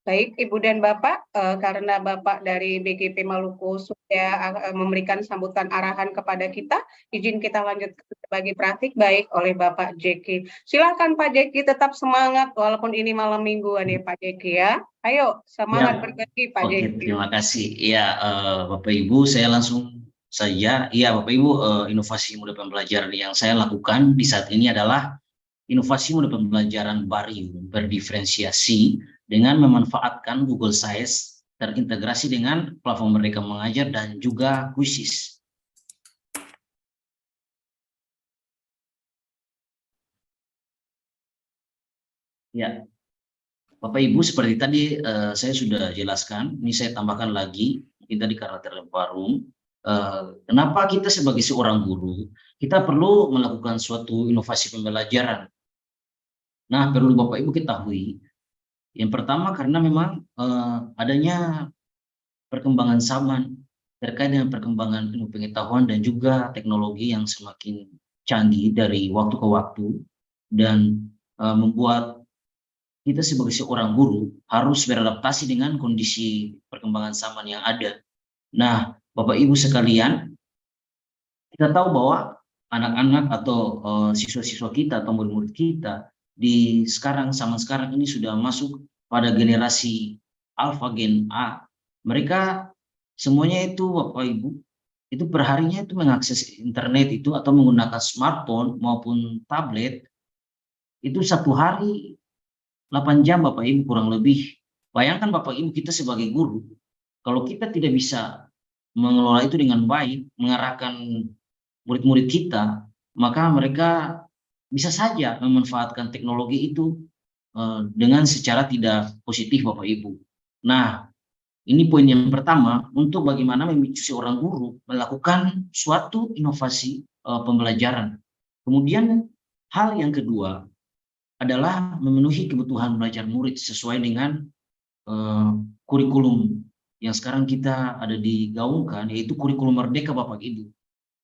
S4: Baik, Ibu dan Bapak, karena Bapak dari BGP Maluku sudah memberikan sambutan arahan kepada kita, izin kita lanjutkan sebagai praktik baik oleh Bapak Jeki. Silakan Pak Jeki, tetap semangat walaupun ini malam mingguan ya Pak Jeki ya. Ayo, semangat berbagi Pak Jeki.
S3: Terima kasih. Ya, Bapak Ibu, saya langsung saja. Ya, Bapak Ibu, inovasi mode pembelajaran yang saya lakukan di saat ini adalah inovasi mode pembelajaran baru berdiferensiasi dengan memanfaatkan Google Sites terintegrasi dengan platform Merdeka Mengajar dan juga Quizizz. Ya, Bapak Ibu, seperti tadi saya sudah jelaskan, ini saya tambahkan lagi, mungkin tadi karena terlempar kenapa kita sebagai seorang guru, kita perlu melakukan suatu inovasi pembelajaran. Nah, perlu Bapak Ibu ketahui, yang pertama karena memang adanya perkembangan zaman terkait dengan perkembangan ilmu pengetahuan dan juga teknologi yang semakin canggih dari waktu ke waktu, dan membuat kita sebagai seorang guru harus beradaptasi dengan kondisi perkembangan zaman yang ada. Nah, Bapak Ibu sekalian, kita tahu bahwa anak-anak atau siswa-siswa kita atau murid-murid kita di zaman sekarang ini sudah masuk pada generasi Alpha Gen A. Mereka semuanya itu Bapak Ibu itu perharinya itu mengakses internet itu atau menggunakan smartphone maupun tablet itu satu hari 8 jam Bapak Ibu kurang lebih. Bayangkan Bapak Ibu, kita sebagai guru, kalau kita tidak bisa mengelola itu dengan baik, mengarahkan murid-murid kita, maka mereka bisa saja memanfaatkan teknologi itu dengan secara tidak positif Bapak Ibu. Nah, ini poin yang pertama untuk bagaimana memicu seorang guru melakukan suatu inovasi pembelajaran. Kemudian hal yang kedua adalah memenuhi kebutuhan belajar murid sesuai dengan kurikulum yang sekarang kita ada digaungkan, yaitu kurikulum Merdeka Bapak Ibu.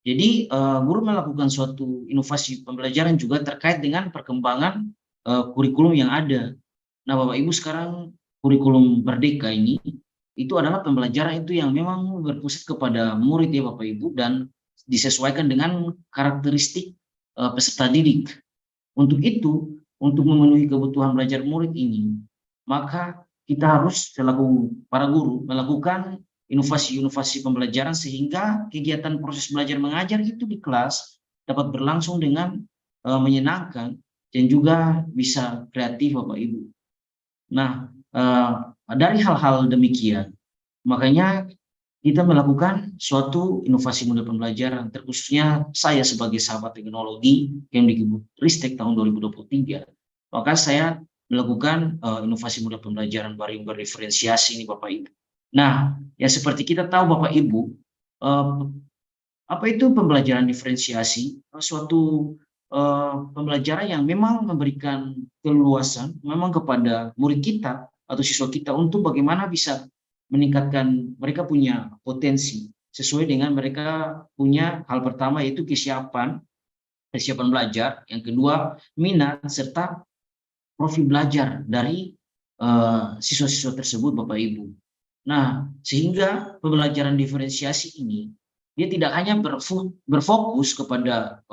S3: Jadi guru melakukan suatu inovasi pembelajaran juga terkait dengan perkembangan kurikulum yang ada. Nah, Bapak Ibu, sekarang kurikulum Merdeka ini itu adalah pembelajaran itu yang memang berpusat kepada murid ya Bapak Ibu, dan disesuaikan dengan karakteristik peserta didik. Untuk itu, untuk memenuhi kebutuhan belajar murid ini, maka kita harus selaku para guru melakukan inovasi-inovasi pembelajaran sehingga kegiatan proses belajar mengajar itu di kelas dapat berlangsung dengan menyenangkan dan juga bisa kreatif Bapak Ibu. Nah, dari hal-hal demikian, makanya kita melakukan suatu inovasi model pembelajaran, terkhususnya saya sebagai sahabat teknologi Kemdikbudristek tahun 2023, maka saya melakukan inovasi model pembelajaran baru berdiferensiasi ini Bapak Ibu. Nah, ya seperti kita tahu Bapak Ibu, apa itu pembelajaran diferensiasi? Suatu pembelajaran yang memang memberikan keluasan memang kepada murid kita atau siswa kita untuk bagaimana bisa meningkatkan mereka punya potensi sesuai dengan mereka punya hal pertama yaitu kesiapan belajar, yang kedua minat serta profil belajar dari siswa-siswa tersebut Bapak Ibu. Nah, sehingga pembelajaran diferensiasi ini dia tidak hanya berfokus kepada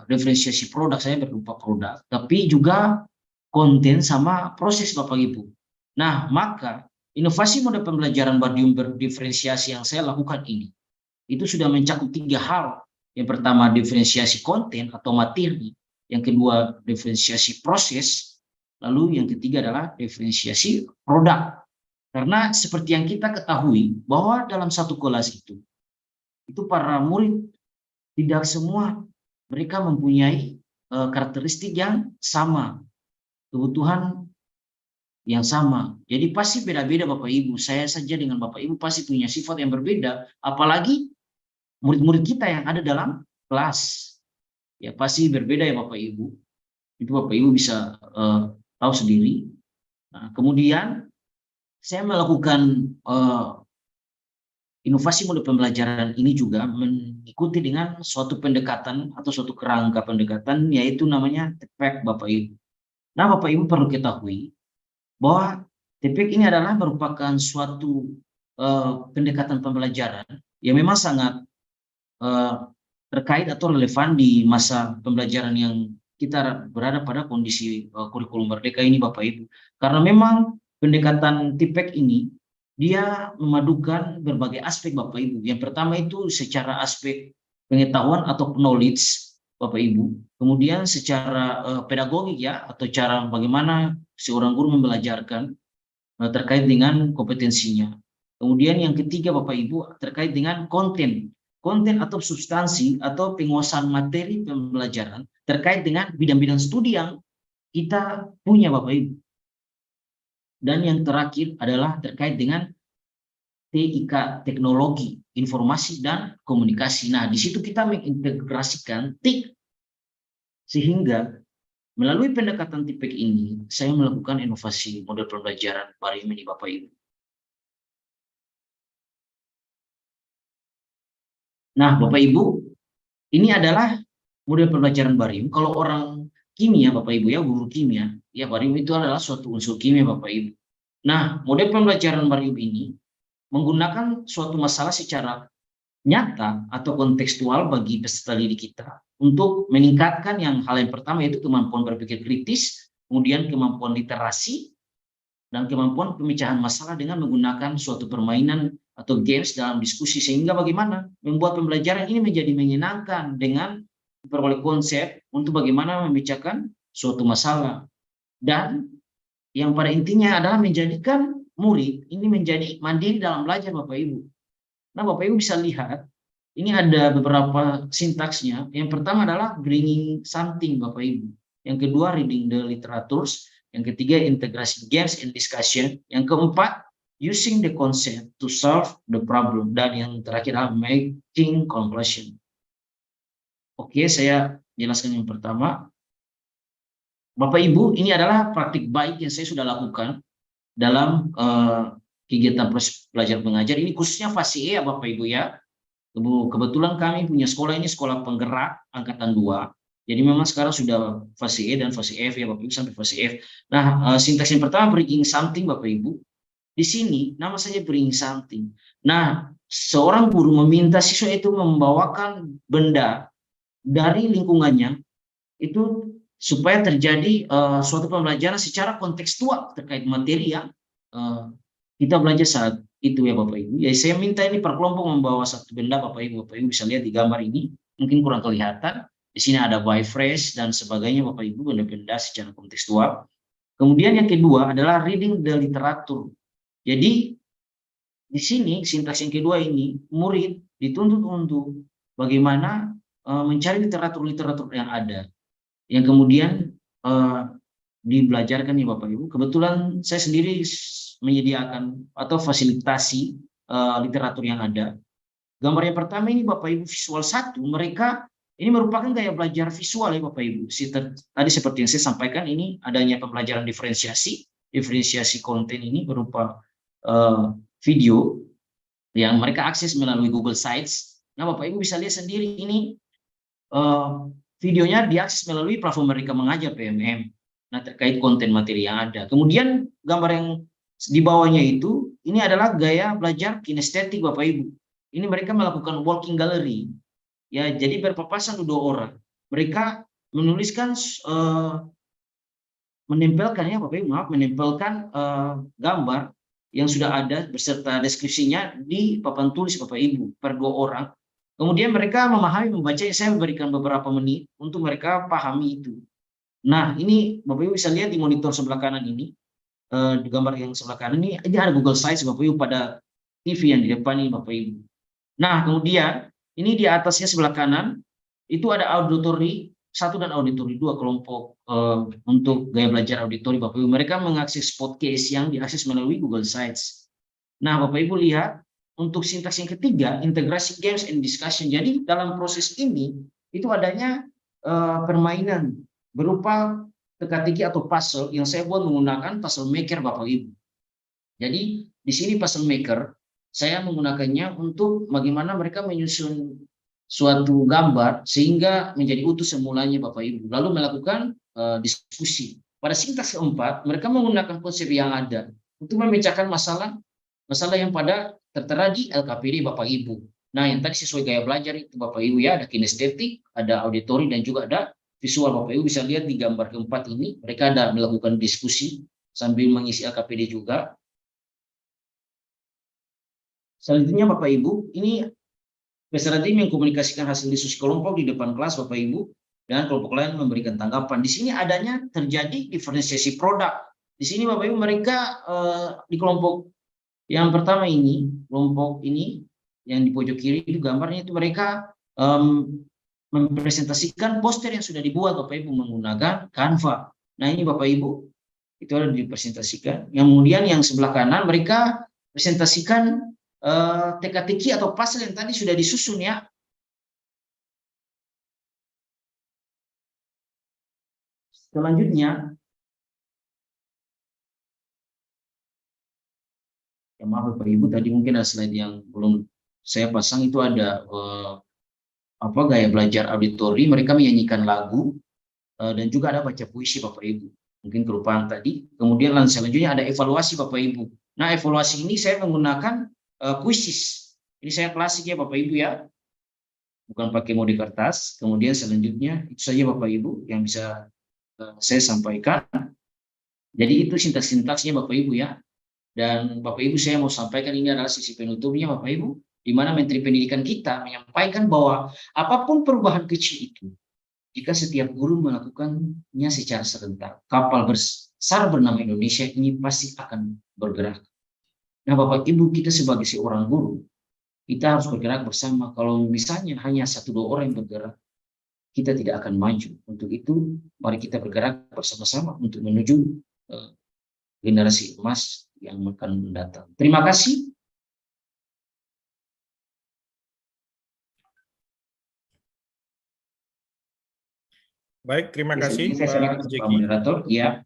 S3: diferensiasi produk, saya berupa produk, tapi juga konten sama proses Bapak Ibu. Nah, maka inovasi model pembelajaran berdiferensiasi yang saya lakukan ini, itu sudah mencakup 3 hal. Yang pertama, diferensiasi konten atau materi. Yang kedua, diferensiasi proses. Lalu yang ketiga adalah diferensiasi produk. Karena seperti yang kita ketahui, bahwa dalam satu kelas itu para murid tidak semua mereka mempunyai karakteristik yang sama, kebutuhan yang sama. Jadi pasti beda-beda Bapak Ibu. Saya saja dengan Bapak Ibu pasti punya sifat yang berbeda, apalagi murid-murid kita yang ada dalam kelas. Ya pasti berbeda ya Bapak Ibu. Itu Bapak Ibu bisa tahu sendiri. Nah, kemudian saya melakukan inovasi model pembelajaran ini juga mengikuti dengan suatu pendekatan atau suatu kerangka pendekatan, yaitu namanya TPEC Bapak Ibu. Nah Bapak Ibu perlu ketahui bahwa TPEC ini adalah merupakan suatu pendekatan pembelajaran yang memang sangat terkait atau relevan di masa pembelajaran yang kita berada pada kondisi kurikulum merdeka ini Bapak Ibu. Karena memang pendekatan TPEC ini dia memadukan berbagai aspek Bapak Ibu. Yang pertama itu secara aspek pengetahuan atau knowledge Bapak Ibu. Kemudian secara pedagogik ya, atau cara bagaimana seorang guru membelajarkan terkait dengan kompetensinya. Kemudian yang ketiga Bapak Ibu terkait dengan konten atau substansi atau penguasaan materi pembelajaran terkait dengan bidang-bidang studi yang kita punya Bapak Ibu. Dan yang terakhir adalah terkait dengan TIK, teknologi, informasi, dan komunikasi. Nah, di situ kita mengintegrasikan TIK, sehingga melalui pendekatan TPEC ini, saya melakukan inovasi model pembelajaran baru ini Bapak Ibu. Nah, Bapak Ibu, ini adalah model pembelajaran barium. Kalau orang kimia Bapak Ibu ya, guru kimia, ya barium itu adalah suatu unsur kimia Bapak Ibu. Nah, model pembelajaran barium ini menggunakan suatu masalah secara nyata atau kontekstual bagi peserta didik kita untuk meningkatkan hal yang pertama yaitu kemampuan berpikir kritis, kemudian kemampuan literasi, dan kemampuan pemecahan masalah dengan menggunakan suatu permainan atau games dalam diskusi, sehingga bagaimana membuat pembelajaran ini menjadi menyenangkan dengan berbagai konsep untuk bagaimana memecahkan suatu masalah. Dan yang pada intinya adalah menjadikan murid ini menjadi mandiri dalam belajar Bapak Ibu. Nah Bapak Ibu bisa lihat, ini ada beberapa sintaksnya. Yang pertama adalah bringing something Bapak Ibu. Yang kedua reading the literatures. Yang ketiga integrasi games and discussion. Yang keempat using the concept to solve the problem. Dan yang terakhir adalah making conclusion. Oke, saya jelaskan yang pertama. Bapak Ibu, ini adalah praktik baik yang saya sudah lakukan dalam kegiatan proses belajar mengajar. Ini khususnya fase E ya Bapak Ibu ya. Kebetulan kami punya sekolah ini sekolah penggerak angkatan 2. Jadi memang sekarang sudah fase E dan fase F ya Bapak Ibu, sampai fase F. Nah, sintaks yang pertama bringing something Bapak Ibu. Di sini nama saja bring something. Nah, seorang guru meminta siswa itu membawakan benda dari lingkungannya itu supaya terjadi suatu pembelajaran secara kontekstual terkait materi yang kita belajar saat itu ya Bapak Ibu. Ya saya minta ini per kelompok membawa satu benda Bapak Ibu. Bapak Ibu bisa lihat di gambar ini, mungkin kurang kelihatan. Di sini ada buy fresh dan sebagainya Bapak Ibu, benda-benda secara kontekstual. Kemudian yang kedua adalah reading the literature. Jadi di sini sintaks yang kedua ini murid dituntut untuk bagaimana mencari literatur-literatur yang ada, yang kemudian dibelajarkan ya Bapak Ibu. Kebetulan saya sendiri menyediakan atau fasilitasi literatur yang ada. Gambar yang pertama ini Bapak Ibu visual 1, mereka ini merupakan gaya belajar visual ya Bapak Ibu. Tadi seperti yang saya sampaikan, ini adanya pembelajaran diferensiasi konten ini berupa video yang mereka akses melalui Google Sites. Nah Bapak Ibu bisa lihat sendiri ini videonya diakses melalui platform mereka mengajar PMM. Nah terkait konten materi yang ada. Kemudian gambar yang di bawahnya itu, ini adalah gaya belajar kinestetik Bapak Ibu. Ini mereka melakukan walking gallery. Ya, jadi berpapasan 2 orang. Mereka menuliskan, menempelkan ya Bapak Ibu, menempelkan gambar yang sudah ada beserta deskripsinya di papan tulis Bapak Ibu per 2 orang. Kemudian mereka memahami, membaca, saya memberikan beberapa menit untuk mereka pahami itu. Nah, ini Bapak Ibu bisa lihat di monitor sebelah kanan ini, di gambar yang sebelah kanan ini ada Google Sites Bapak Ibu pada TV yang di depan ini Bapak Ibu. Nah, kemudian ini di atasnya sebelah kanan itu ada auditori 1 dan auditori 2 kelompok untuk gaya belajar auditori Bapak Ibu. Mereka mengakses podcast yang diakses melalui Google Sites. Nah, Bapak Ibu lihat untuk sintaks yang ketiga, integrasi games and discussion. Jadi dalam proses ini itu adanya permainan berupa teka-teki atau puzzle yang saya buat menggunakan puzzle maker Bapak Ibu. Jadi di sini puzzle maker saya menggunakannya untuk bagaimana mereka menyusun suatu gambar sehingga menjadi utuh semulanya Bapak Ibu. Lalu melakukan diskusi. Pada sintaks keempat, mereka menggunakan konsep yang ada untuk memecahkan masalah yang pada tertera di LKPD Bapak Ibu. Nah, yang tadi sesuai gaya belajar itu Bapak Ibu ya, ada kinestetik, ada auditori, dan juga ada visual. Bapak Ibu bisa lihat di gambar keempat ini, mereka ada melakukan diskusi sambil mengisi LKPD juga. Selanjutnya Bapak Ibu, ini peserta tim mengkomunikasikan hasil diskusi kelompok di depan kelas Bapak Ibu, dan kelompok lain memberikan tanggapan. Di sini adanya terjadi diferensiasi produk. Di sini Bapak Ibu mereka di kelompok yang pertama ini, kelompok ini yang di pojok kiri itu gambarnya itu mereka mempresentasikan poster yang sudah dibuat Bapak Ibu menggunakan Canva. Nah ini Bapak Ibu itu ada dipresentasikan. Yang kemudian yang sebelah kanan mereka presentasikan teka-teki atau puzzle yang tadi sudah disusun ya. Selanjutnya, ya maaf Bapak Ibu, tadi mungkin ada slide yang belum saya pasang, itu ada gaya belajar auditori, mereka menyanyikan lagu dan juga ada baca puisi Bapak Ibu. Mungkin kelupaan tadi. Kemudian selanjutnya ada evaluasi Bapak Ibu. Nah evaluasi ini saya menggunakan kuisis. Ini saya klasik ya Bapak Ibu ya, bukan pakai mode kertas. Kemudian selanjutnya itu saja Bapak Ibu yang bisa saya sampaikan. Jadi itu sintaks-sintaksnya Bapak Ibu ya. Dan Bapak Ibu saya mau sampaikan ini adalah sisi penutupnya Bapak Ibu, di mana Menteri Pendidikan kita menyampaikan bahwa apapun perubahan kecil itu, jika setiap guru melakukannya secara serentak, kapal besar bernama Indonesia ini pasti akan bergerak. Nah Bapak Ibu, kita sebagai seorang guru, kita harus bergerak bersama. Kalau misalnya hanya 1-2 orang yang bergerak, kita tidak akan maju. Untuk itu, mari kita bergerak bersama-sama untuk menuju generasi emas yang akan mendatang. Terima kasih.
S1: Baik, terima kasih
S3: Pak
S1: Jeki.
S3: Moderator. Ya.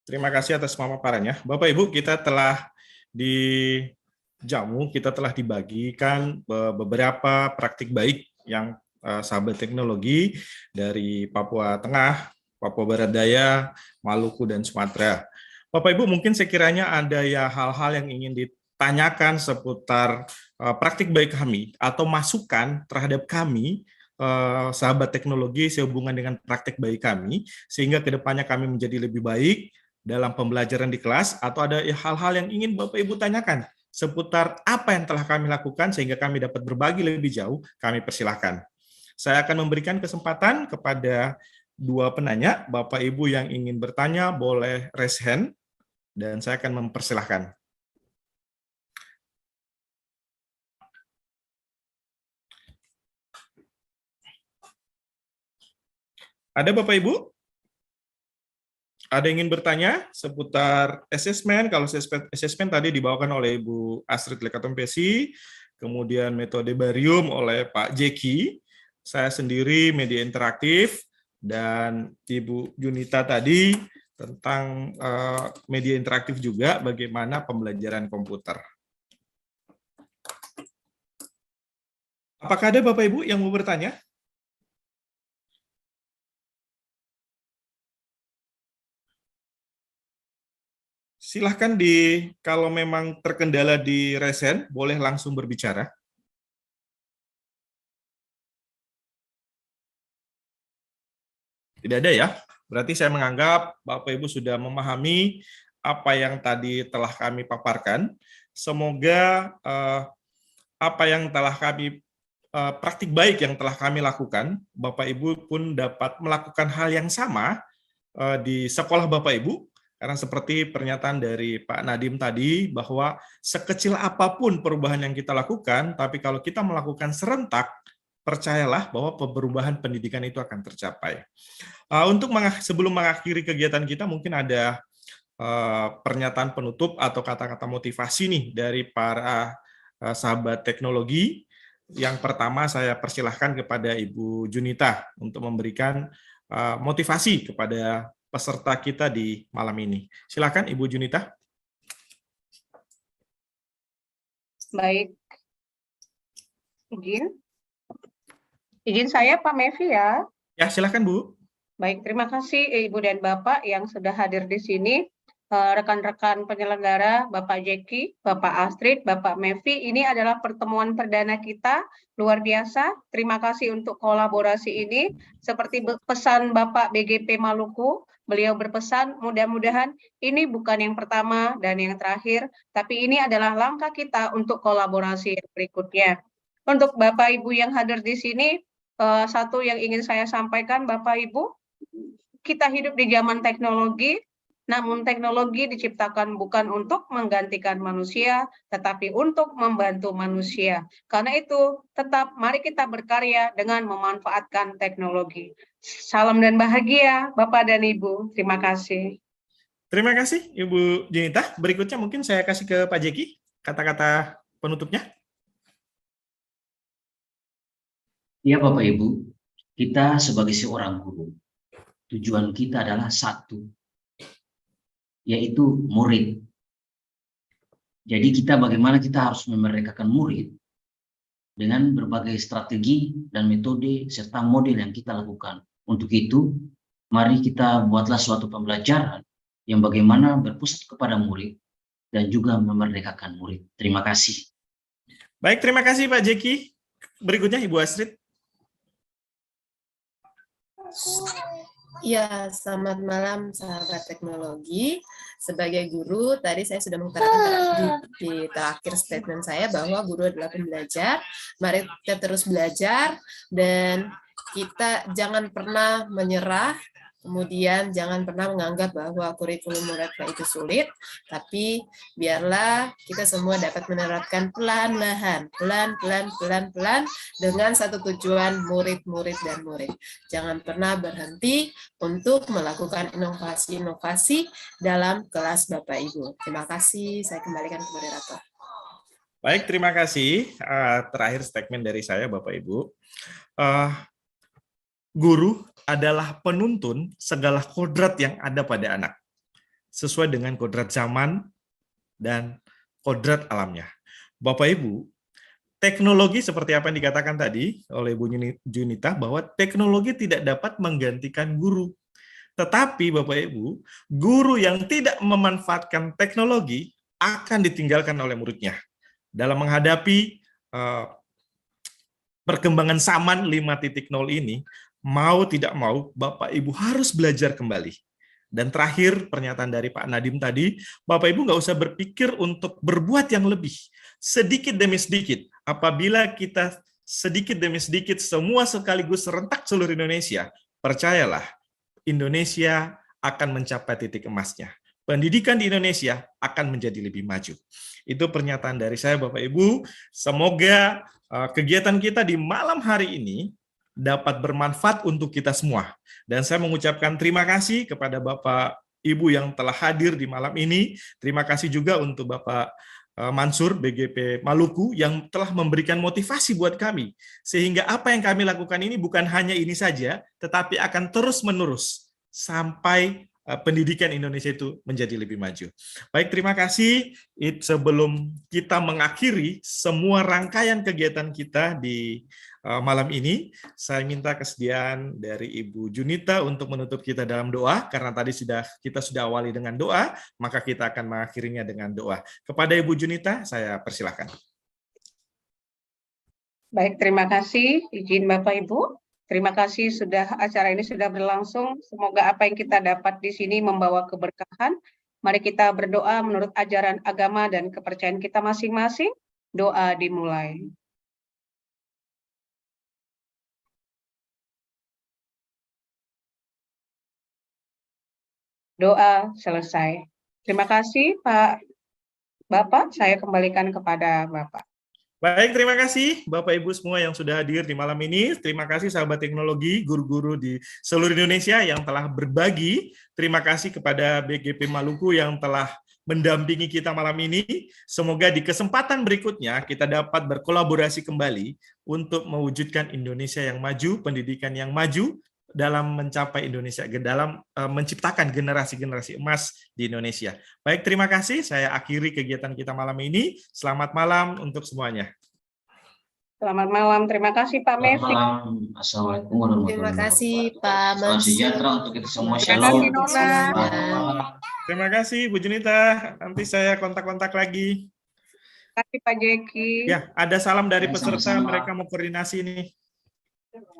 S1: Terima kasih atas pemaparannya. Bapak Ibu, kita telah dijamu, kita telah dibagikan beberapa praktik baik yang sahabat teknologi dari Papua Tengah, Papua Barat Daya, Maluku, dan Sumatera. Bapak Ibu, mungkin sekiranya ada ya hal-hal yang ingin ditanyakan seputar praktik baik kami atau masukan terhadap kami, sahabat teknologi sehubungan dengan praktik baik kami, sehingga kedepannya kami menjadi lebih baik dalam pembelajaran di kelas, atau ada hal-hal yang ingin Bapak Ibu tanyakan seputar apa yang telah kami lakukan sehingga kami dapat berbagi lebih jauh, kami persilahkan. Saya akan memberikan kesempatan kepada dua penanya. Bapak Ibu yang ingin bertanya boleh raise hand dan saya akan mempersilahkan. Ada Bapak Ibu? Ada yang ingin bertanya seputar asesmen? Kalau asesmen tadi dibawakan oleh Ibu Astrid Lekatompesi, kemudian metode barium oleh Pak Jeki, saya sendiri media interaktif, dan Ibu Junita tadi tentang media interaktif juga, bagaimana pembelajaran komputer. Apakah ada Bapak Ibu yang mau bertanya? Silahkan kalau memang terkendala di resen, boleh langsung berbicara. Tidak ada ya? Berarti saya menganggap Bapak Ibu sudah memahami apa yang tadi telah kami paparkan. Semoga apa yang telah kami praktik baik yang telah kami lakukan, Bapak Ibu pun dapat melakukan hal yang sama di sekolah Bapak Ibu. Karena seperti pernyataan dari Pak Nadiem tadi, bahwa sekecil apapun perubahan yang kita lakukan, tapi kalau kita melakukan serentak, percayalah bahwa perubahan pendidikan itu akan tercapai. Sebelum mengakhiri kegiatan kita, mungkin ada pernyataan penutup atau kata-kata motivasi nih dari para sahabat teknologi. Yang pertama saya persilahkan kepada Ibu Junita untuk memberikan motivasi kepada peserta kita di malam ini. Silakan Ibu Junita.
S4: Baik. Izin saya Pak Mevi ya.
S1: Ya, silakan Bu.
S4: Baik, terima kasih Ibu dan Bapak yang sudah hadir di sini. Rekan-rekan penyelenggara, Bapak Jeki, Bapak Astrid, Bapak Mevi, ini adalah pertemuan perdana kita, luar biasa. Terima kasih untuk kolaborasi ini. Seperti pesan Bapak BGP Maluku, beliau berpesan, mudah-mudahan ini bukan yang pertama dan yang terakhir, tapi ini adalah langkah kita untuk kolaborasi yang berikutnya. Untuk Bapak Ibu yang hadir di sini, satu yang ingin saya sampaikan, Bapak Ibu, kita hidup di zaman teknologi, namun teknologi diciptakan bukan untuk menggantikan manusia, tetapi untuk membantu manusia. Karena itu, tetap mari kita berkarya dengan memanfaatkan teknologi. Salam dan bahagia, Bapak dan Ibu. Terima kasih.
S1: Terima kasih, Ibu Junita. Berikutnya mungkin saya kasih ke Pak Jeki, kata-kata penutupnya.
S3: Ya Bapak Ibu, kita sebagai seorang guru, tujuan kita adalah satu, yaitu murid. Jadi bagaimana kita harus memerdekakan murid dengan berbagai strategi dan metode serta model yang kita lakukan. Untuk itu, mari kita buatlah suatu pembelajaran yang bagaimana berpusat kepada murid dan juga memerdekakan murid. Terima kasih.
S1: Baik, terima kasih Pak Jeki. Berikutnya Ibu Astrid.
S2: Ya, selamat malam sahabat teknologi. Sebagai guru, tadi saya sudah mengutarakan di terakhir statement saya bahwa guru adalah pembelajar. Mari kita terus belajar dan kita jangan pernah menyerah. Kemudian jangan pernah menganggap bahwa kurikulum mereka itu sulit, tapi biarlah kita semua dapat menerapkan pelan-pelan dengan satu tujuan murid-murid dan murid. Jangan pernah berhenti untuk melakukan inovasi-inovasi dalam kelas Bapak Ibu. Terima kasih, saya kembalikan ke moderator.
S1: Baik, terima kasih. Terakhir statement dari saya Bapak Ibu. Guru adalah penuntun segala kodrat yang ada pada anak, sesuai dengan kodrat zaman dan kodrat alamnya. Bapak Ibu, teknologi seperti apa yang dikatakan tadi oleh Bu Junita, bahwa teknologi tidak dapat menggantikan guru. Tetapi Bapak Ibu, guru yang tidak memanfaatkan teknologi akan ditinggalkan oleh muridnya. Dalam menghadapi perkembangan zaman 5.0 ini, mau tidak mau, Bapak Ibu harus belajar kembali. Dan terakhir, pernyataan dari Pak Nadiem tadi, Bapak Ibu nggak usah berpikir untuk berbuat yang lebih. Sedikit demi sedikit, apabila kita sedikit demi sedikit semua sekaligus serentak seluruh Indonesia, percayalah, Indonesia akan mencapai titik emasnya. Pendidikan di Indonesia akan menjadi lebih maju. Itu pernyataan dari saya, Bapak Ibu. Semoga kegiatan kita di malam hari ini dapat bermanfaat untuk kita semua. Dan saya mengucapkan terima kasih kepada Bapak Ibu yang telah hadir di malam ini. Terima kasih juga untuk Bapak Mansur, BGP Maluku, yang telah memberikan motivasi buat kami. Sehingga apa yang kami lakukan ini bukan hanya ini saja, tetapi akan terus-menerus sampai pendidikan Indonesia itu menjadi lebih maju. Baik, terima kasih. Sebelum kita mengakhiri semua rangkaian kegiatan kita di malam ini, saya minta kesediaan dari Ibu Junita untuk menutup kita dalam doa, karena tadi kita sudah awali dengan doa, maka kita akan mengakhirinya dengan doa. Kepada Ibu Junita, saya persilahkan.
S4: Baik, terima kasih. Izin Bapak Ibu. Terima kasih acara ini sudah berlangsung. Semoga apa yang kita dapat di sini membawa keberkahan. Mari kita berdoa menurut ajaran agama dan kepercayaan kita masing-masing. Doa dimulai. Doa selesai. Terima kasih Pak Bapak. Saya kembalikan kepada Bapak.
S1: Baik, terima kasih Bapak Ibu semua yang sudah hadir di malam ini. Terima kasih sahabat teknologi, guru-guru di seluruh Indonesia yang telah berbagi. Terima kasih kepada BGP Maluku yang telah mendampingi kita malam ini. Semoga di kesempatan berikutnya kita dapat berkolaborasi kembali untuk mewujudkan Indonesia yang maju, pendidikan yang maju, dalam mencapai Indonesia, dalam menciptakan generasi-generasi emas di Indonesia. Baik, terima kasih. Saya akhiri kegiatan kita malam ini. Selamat malam untuk semuanya.
S4: Selamat malam. Terima kasih Pak Mevi.
S3: Selamat malam. Assalamualaikum warahmatullahi
S2: Terima
S3: wabarakatuh.
S2: kasih Pak
S3: Salam
S2: Mansur.
S3: sejahtera untuk kita semua.
S4: Terima kasih
S3: Shalom.
S4: Nona.
S1: Terima kasih Bu Junita. Nanti saya kontak-kontak lagi.
S4: Terima kasih Pak Jeki.
S1: Ya, ada salam dari
S3: Ya,
S1: peserta,
S3: sama-sama.
S1: mereka mau koordinasi nih.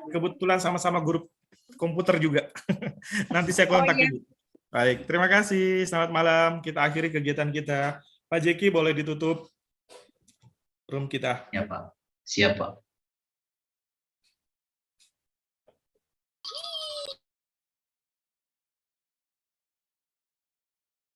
S1: Kebetulan sama-sama grup komputer juga. Nanti saya kontak
S4: iya.
S1: Ibu. Baik, terima kasih. Selamat malam. Kita akhiri kegiatan kita. Pak Jeki boleh ditutup room kita.
S3: Ya Pak. Siap Pak.